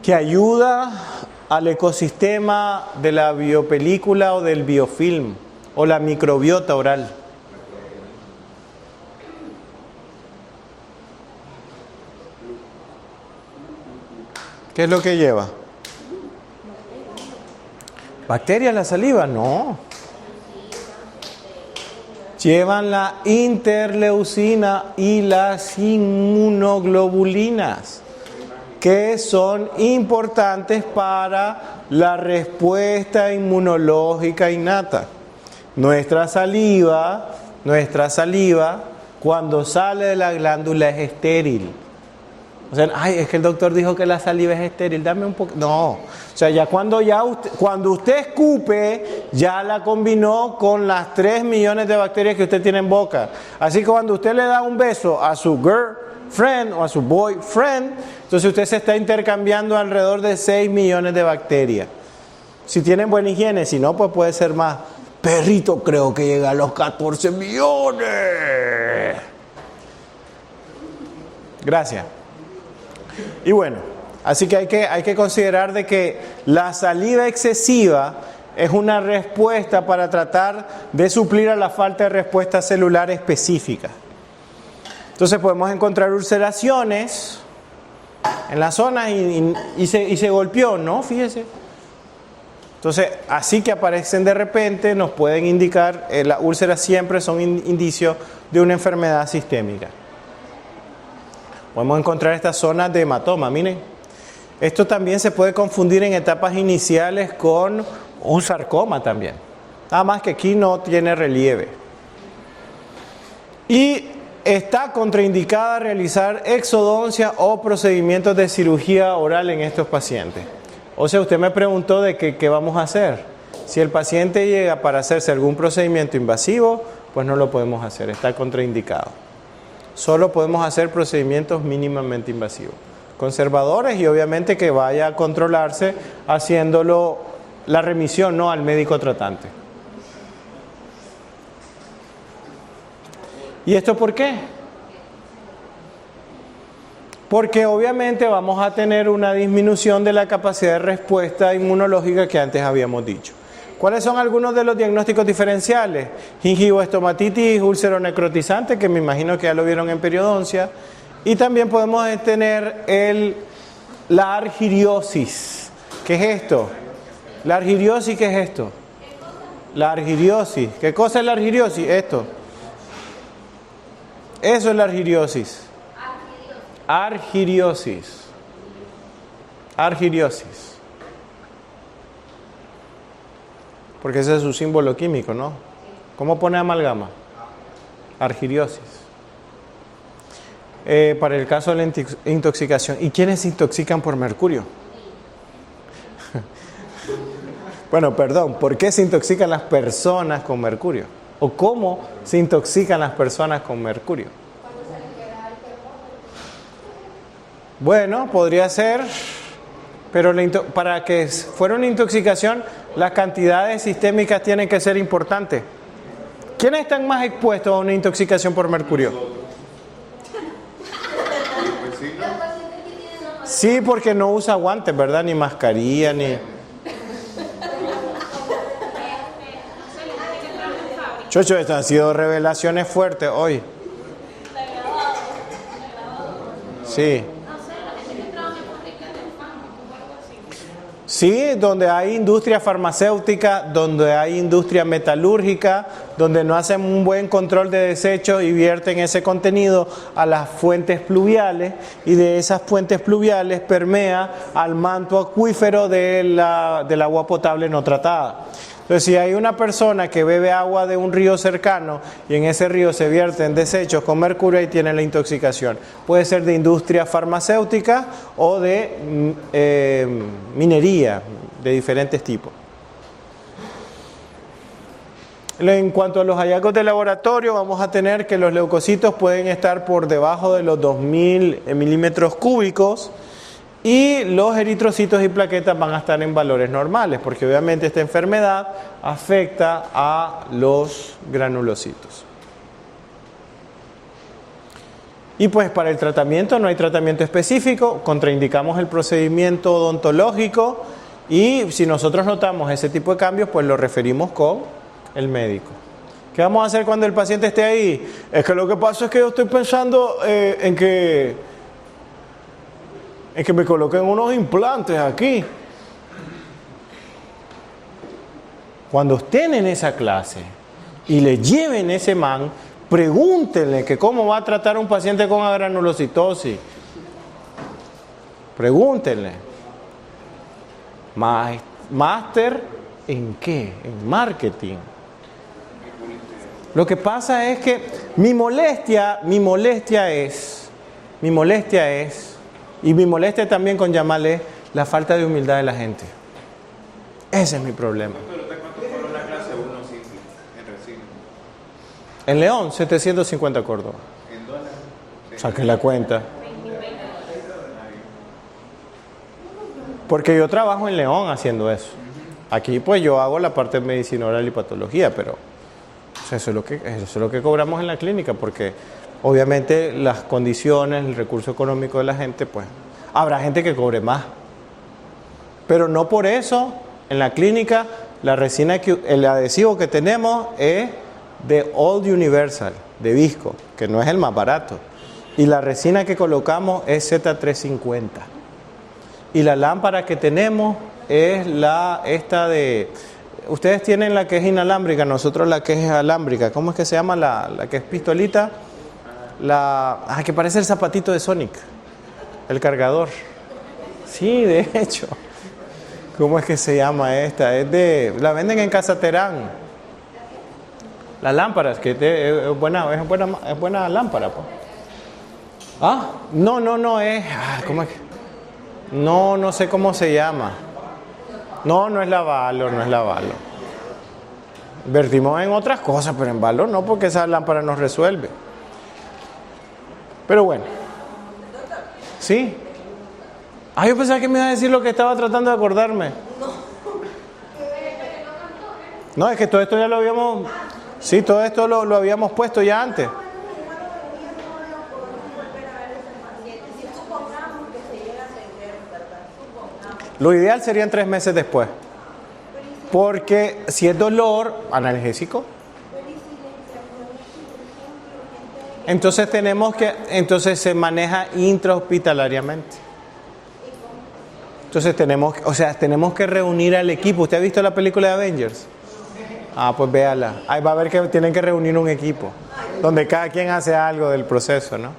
Que ayuda al ecosistema de la biopelícula o del biofilm o la microbiota oral. ¿Qué es lo que lleva? ¿Bacterias la saliva? No. Llevan la interleucina y las inmunoglobulinas, que son importantes para la respuesta inmunológica innata. Nuestra saliva, cuando sale de la glándula es estéril. O sea, ay, es que el doctor dijo que la saliva es estéril, dame un poco. No, o sea, cuando usted escupe, ya la combinó con las 3 millones de bacterias que usted tiene en boca. Así que cuando usted le da un beso a su girlfriend o a su boyfriend, entonces usted se está intercambiando alrededor de 6 millones de bacterias. Si tienen buena higiene, si no, pues puede ser más. Perrito creo que llega a los 14 millones. Gracias. Y bueno, así que hay que considerar de que la saliva excesiva es una respuesta para tratar de suplir a la falta de respuesta celular específica. Entonces podemos encontrar ulceraciones en la zona y se golpeó, ¿no? Fíjese. Entonces, así que aparecen de repente, nos pueden indicar, las úlceras siempre son indicios de una enfermedad sistémica. Podemos encontrar estas zonas de hematoma, miren. Esto también se puede confundir en etapas iniciales con un sarcoma también. Nada más que aquí no tiene relieve. Y está contraindicada realizar exodoncia o procedimientos de cirugía oral en estos pacientes. O sea, usted me preguntó de qué vamos a hacer. Si el paciente llega para hacerse algún procedimiento invasivo, pues no lo podemos hacer, está contraindicado. Solo podemos hacer procedimientos mínimamente invasivos, conservadores, y obviamente que vaya a controlarse haciéndolo la remisión, no al médico tratante. ¿Y esto por qué? Porque obviamente vamos a tener una disminución de la capacidad de respuesta inmunológica que antes habíamos dicho. ¿Cuáles son algunos de los diagnósticos diferenciales? Gingivoestomatitis úlcero-necrotizante, que me imagino que ya lo vieron en periodoncia. Y también podemos tener la argiriosis. ¿Qué es esto? ¿La argiriosis qué es esto? La argiriosis. ¿Qué cosa es la argiriosis? Esto. Eso es la argiriosis. Argiriosis. Argiriosis. Porque ese es su símbolo químico, ¿no? ¿Cómo pone amalgama? Argiriosis. Para el caso de la intoxicación. ¿Y quiénes se intoxican por mercurio? Bueno, perdón, ¿por qué se intoxican las personas con mercurio? ¿O cómo se intoxican las personas con mercurio? Bueno, podría ser, pero para que fuera una intoxicación, las cantidades sistémicas tienen que ser importantes. ¿Quiénes están más expuestos a una intoxicación por mercurio? Sí, porque no usa guantes, ¿verdad? Ni mascarilla, ni... Chocho, estas han sido revelaciones fuertes hoy. Sí. Sí, donde hay industria farmacéutica, donde hay industria metalúrgica, donde no hacen un buen control de desechos y vierten ese contenido a las fuentes pluviales, y de esas fuentes pluviales permea al manto acuífero del agua potable no tratada. Entonces, si hay una persona que bebe agua de un río cercano y en ese río se vierten desechos con mercurio, ahí tiene la intoxicación. Puede ser de industria farmacéutica o de minería de diferentes tipos. En cuanto a los hallazgos de laboratorio, vamos a tener que los leucocitos pueden estar por debajo de los 2000 milímetros cúbicos. Y los eritrocitos y plaquetas van a estar en valores normales, porque obviamente esta enfermedad afecta a los granulocitos. Y pues para el tratamiento no hay tratamiento específico, contraindicamos el procedimiento odontológico, y si nosotros notamos ese tipo de cambios, pues lo referimos con el médico. ¿Qué vamos a hacer cuando el paciente esté ahí? Es que lo que pasa es que yo estoy pensando en que Es que me coloquen unos implantes aquí. Cuando estén en esa clase y le lleven ese man, pregúntenle que cómo va a tratar a un paciente con granulocitosis. Pregúntenle. ¿Máster en qué? En marketing. Lo que pasa es que mi molestia es, y mi molestia también con llamarle la falta de humildad de la gente. Ese es mi problema. Pero ¿cuánto cobra una clase uno simple en Resina? En León, 750 Córdoba. ¿En dólares? Saque la cuenta. Porque yo trabajo en León haciendo eso. Aquí pues yo hago la parte de medicina oral y patología, pero o sea, eso es lo que cobramos en la clínica, porque obviamente las condiciones, el recurso económico de la gente, pues habrá gente que cobre más. Pero no por eso en la clínica el adhesivo que tenemos es de Old Universal, de Visco, que no es el más barato. Y la resina que colocamos es Z350. Y la lámpara que tenemos es esta de... Ustedes tienen la que es inalámbrica, nosotros la que es alámbrica. ¿Cómo es que se llama la que es pistolita? Que parece el zapatito de Sonic. El cargador. Sí, de hecho. ¿Cómo es que se llama esta? La venden en Casa Terán. Las lámparas, que es buena lámpara. Pues. No es... ¿Cómo es que? No sé cómo se llama. No es la Valor, no es la Valor. Invertimos en otras cosas, pero en Valor no, porque esa lámpara nos resuelve. Pero bueno. ¿Sí? Yo pensaba que me iba a decir lo que estaba tratando de acordarme. No, es que todo esto ya lo habíamos... Sí, todo esto lo habíamos puesto ya antes. Lo ideal serían 3 meses después. Porque si es dolor, analgésico. Entonces se maneja intrahospitalariamente. Entonces tenemos que reunir al equipo. ¿Usted ha visto la película de Avengers? Pues véala. Ahí va a ver que tienen que reunir un equipo donde cada quien hace algo del proceso, ¿no?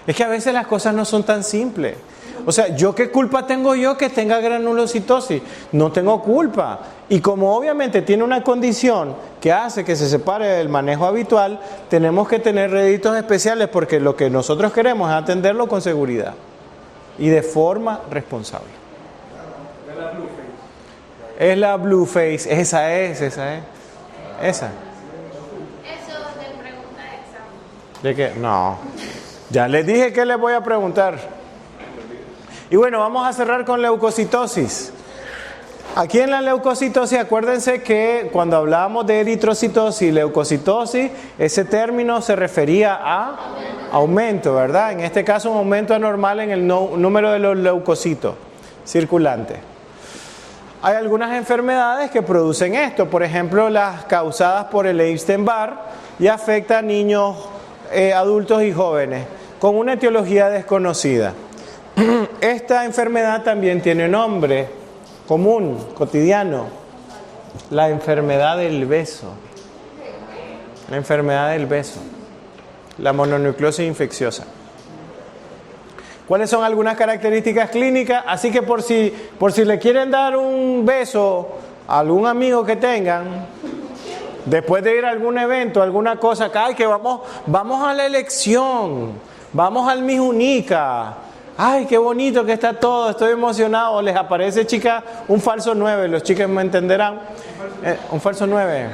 Es que a veces las cosas no son tan simples. O sea, ¿yo qué culpa tengo yo que tenga granulocitosis? No tengo culpa. Y como obviamente tiene una condición que hace que se separe del manejo habitual, tenemos que tener réditos especiales porque lo que nosotros queremos es atenderlo con seguridad y de forma responsable. Es la Blue Face, esa es. Esa. Eso de pregunta de examen. ¿De qué? No. Ya les dije que les voy a preguntar. Y bueno, vamos a cerrar con leucocitosis. Aquí en la leucocitosis, acuérdense que cuando hablábamos de eritrocitosis y leucocitosis, ese término se refería a aumento, ¿verdad? En este caso, un aumento anormal en el número de los leucocitos circulantes. Hay algunas enfermedades que producen esto, por ejemplo, las causadas por el Epstein-Barr y afecta a niños, adultos y jóvenes, con una etiología desconocida. Esta enfermedad también tiene nombre común, cotidiano, la enfermedad del beso. La enfermedad del beso, la mononucleosis infecciosa. ¿Cuáles son algunas características clínicas? Así que por si le quieren dar un beso a algún amigo que tengan, después de ir a algún evento, alguna cosa, que vamos a la elección, vamos al Miss Unica. Ay, qué bonito que está todo, estoy emocionado. Les aparece, chica, un falso 9, los chicos me entenderán. Un falso 9.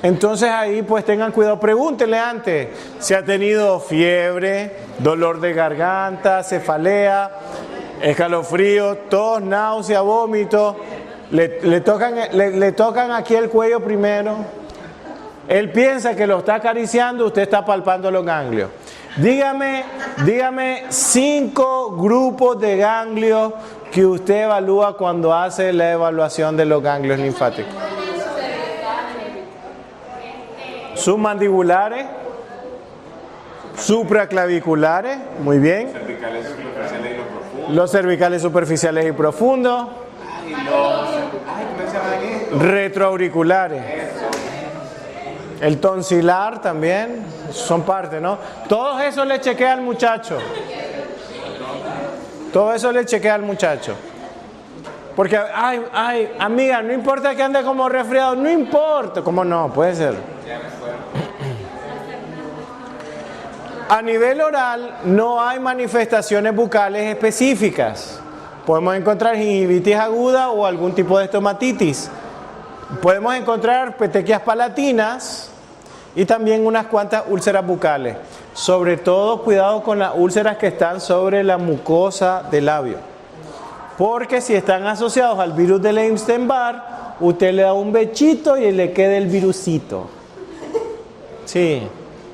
Entonces ahí pues tengan cuidado, pregúntenle antes si ha tenido fiebre, dolor de garganta, cefalea, escalofrío, tos, náusea, vómito. Le tocan aquí el cuello primero. Él piensa que lo está acariciando, usted está palpando los ganglios. Dígame 5 grupos de ganglios que usted evalúa cuando hace la evaluación de los ganglios linfáticos. Submandibulares, supraclaviculares, muy bien. Cervicales, superficiales y los profundos. Los cervicales superficiales y profundos. ¿Cómo se llaman esto? Retroauriculares. El tonsilar también. Son parte, ¿no? Todo eso le chequea al muchacho. Todo eso le chequea al muchacho. Porque, ay, amiga, no importa que ande como resfriado, no importa. ¿Cómo no? Puede ser. A nivel oral no hay manifestaciones bucales específicas. Podemos encontrar gingivitis aguda o algún tipo de estomatitis. Podemos encontrar petequias palatinas y también unas cuantas úlceras bucales. Sobre todo, cuidado con las úlceras que están sobre la mucosa del labio. Porque si están asociados al virus del Epstein-Barr, usted le da un bechito y le queda el virusito. Sí.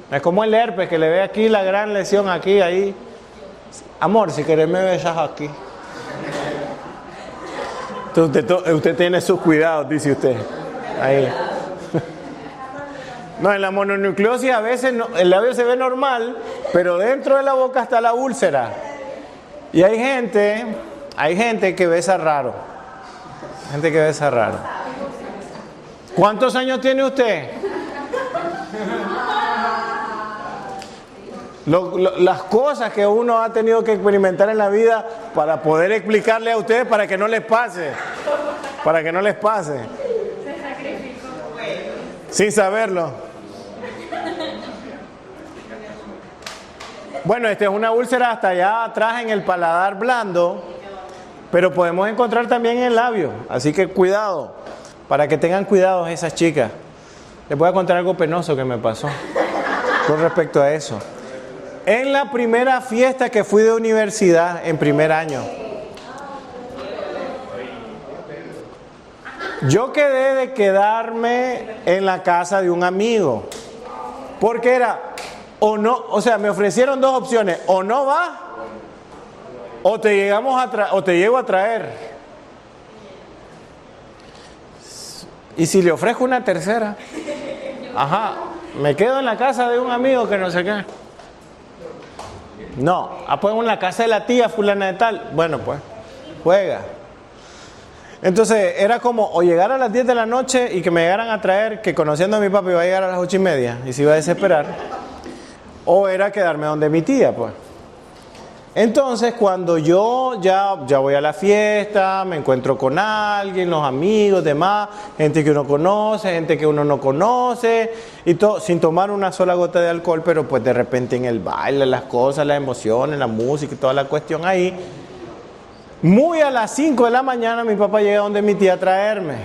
Es como el herpes, que le ve aquí la gran lesión aquí, ahí. Amor, si querés me besas aquí. Entonces, usted tiene sus cuidados, dice usted. Ahí. No, en la mononucleosis a veces el labio se ve normal, pero dentro de la boca está la úlcera. Y hay gente que besa raro. Gente que besa raro. ¿Cuántos años tiene usted? Las cosas que uno ha tenido que experimentar en la vida para poder explicarle a ustedes para que no les pase. Para que no les pase. Se sacrificó. Sin saberlo. Bueno, esta es una úlcera hasta allá atrás en el paladar blando, pero podemos encontrar también en el labio. Así que cuidado, para que tengan cuidado esas chicas. Les voy a contar algo penoso que me pasó con respecto a eso. En la primera fiesta que fui de universidad, en primer año, yo quedé de quedarme en la casa de un amigo, porque era o no, o sea, me ofrecieron dos opciones: o no va, o te llego a traer. Y si le ofrezco una tercera, me quedo en la casa de un amigo que no sé qué. No, pues en la casa de la tía fulana de tal. Bueno, pues, juega. Entonces, era como o llegar a las 10 de la noche y que me llegaran a traer, que conociendo a mi papá iba a llegar a las 8:30 y se iba a desesperar. O era quedarme donde mi tía, pues. Entonces, cuando yo ya voy a la fiesta, me encuentro con alguien, los amigos, demás, gente que uno conoce, gente que uno no conoce, y todo, sin tomar una sola gota de alcohol, pero pues de repente en el baile, las cosas, las emociones, la música y toda la cuestión ahí. Muy a las 5 de la mañana mi papá llega donde mi tía a traerme.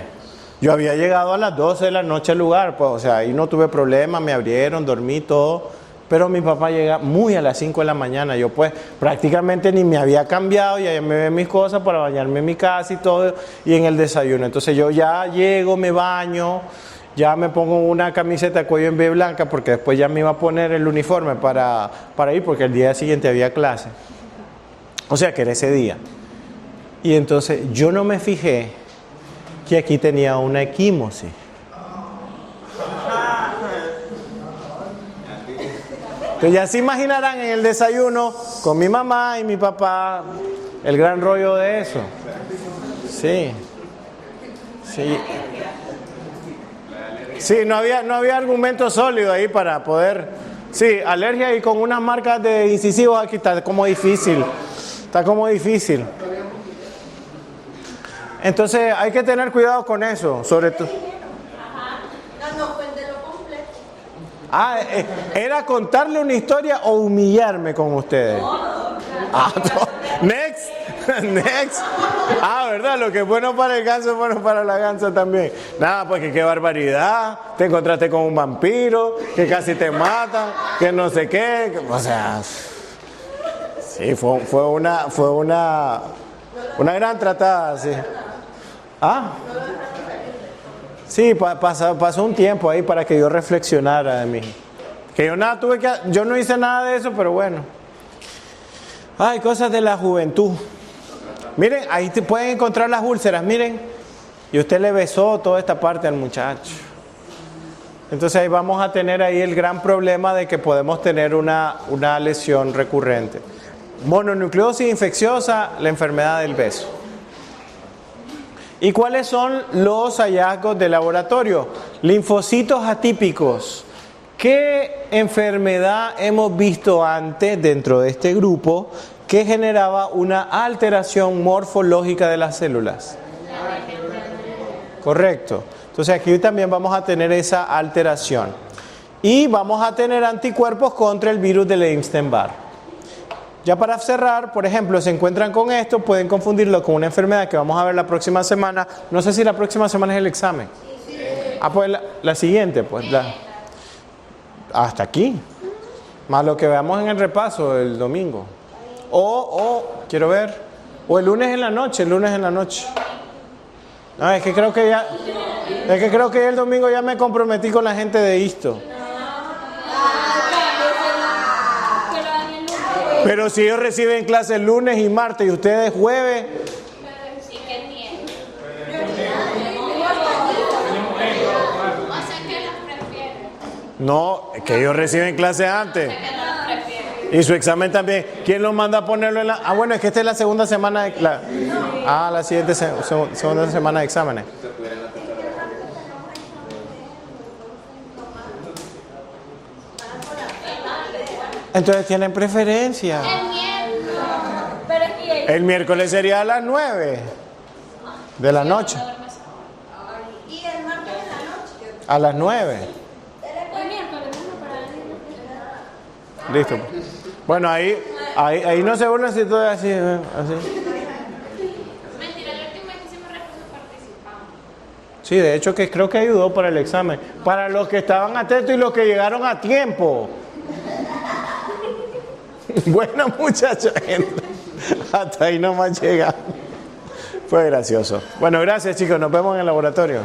Yo había llegado a las 12 de la noche al lugar, pues, o sea, ahí no tuve problema, me abrieron, dormí, todo. Pero mi papá llega muy a las 5 de la mañana. Yo pues prácticamente ni me había cambiado, ya me ve mis cosas para bañarme en mi casa y todo, y en el desayuno. Entonces yo ya llego, me baño, ya me pongo una camiseta de cuello en B blanca, porque después ya me iba a poner el uniforme para ir, porque el día siguiente había clase. O sea que era ese día. Y entonces yo no me fijé que aquí tenía una equimosis. Entonces ya se imaginarán en el desayuno con mi mamá y mi papá el gran rollo de eso. Sí. Sí, no había argumento sólido ahí para poder. Sí, alergia y con unas marcas de incisivos aquí está como difícil. Está como difícil. Entonces hay que tener cuidado con eso, sobre todo. ¿Era contarle una historia o humillarme con ustedes? Next. ¿Verdad? Lo que es bueno para el ganso es bueno para la gansa también. Nada, pues que qué barbaridad. Te encontraste con un vampiro, que casi te matan, que no sé qué. O sea, sí, fue una gran tratada, sí. Sí, pasó un tiempo ahí para que yo reflexionara de mí. Que yo no hice nada de eso, pero bueno. Ay, cosas de la juventud. Miren, ahí te pueden encontrar las úlceras, miren. Y usted le besó toda esta parte al muchacho. Entonces ahí vamos a tener ahí el gran problema de que podemos tener una lesión recurrente. Mononucleosis infecciosa, la enfermedad del beso. ¿Y cuáles son los hallazgos de laboratorio? Linfocitos atípicos. ¿Qué enfermedad hemos visto antes dentro de este grupo que generaba una alteración morfológica de las células? Correcto. Entonces aquí también vamos a tener esa alteración. Y vamos a tener anticuerpos contra el virus del Epstein-Barr. Ya para cerrar, por ejemplo, se encuentran con esto, pueden confundirlo con una enfermedad que vamos a ver la próxima semana. No sé si la próxima semana es el examen. Ah, pues la siguiente, pues hasta aquí. Más lo que veamos en el repaso el domingo. Quiero ver, o el lunes en la noche. No, es que creo que ya el domingo ya me comprometí con la gente de esto. Pero si ellos reciben clases lunes y martes y ustedes jueves. No, que ellos reciben clases antes. Y su examen también. ¿Quién los manda a ponerlo en la...? Ah, bueno, es que esta es la segunda semana de... la siguiente segunda semana de exámenes. Entonces tienen preferencia. El miércoles sería a las 9 de la noche. ¿Y el martes en la noche? A las 9. El miércoles para Listo. Bueno, ahí no se burlan si todo es así. Mentira, el último que hicimos recursos participamos. Sí, de hecho que creo que ayudó para el examen. Para los que estaban atentos y los que llegaron a tiempo. Buena muchacha, gente. Hasta ahí nomás llega. Fue gracioso. Bueno, gracias chicos. Nos vemos en el laboratorio.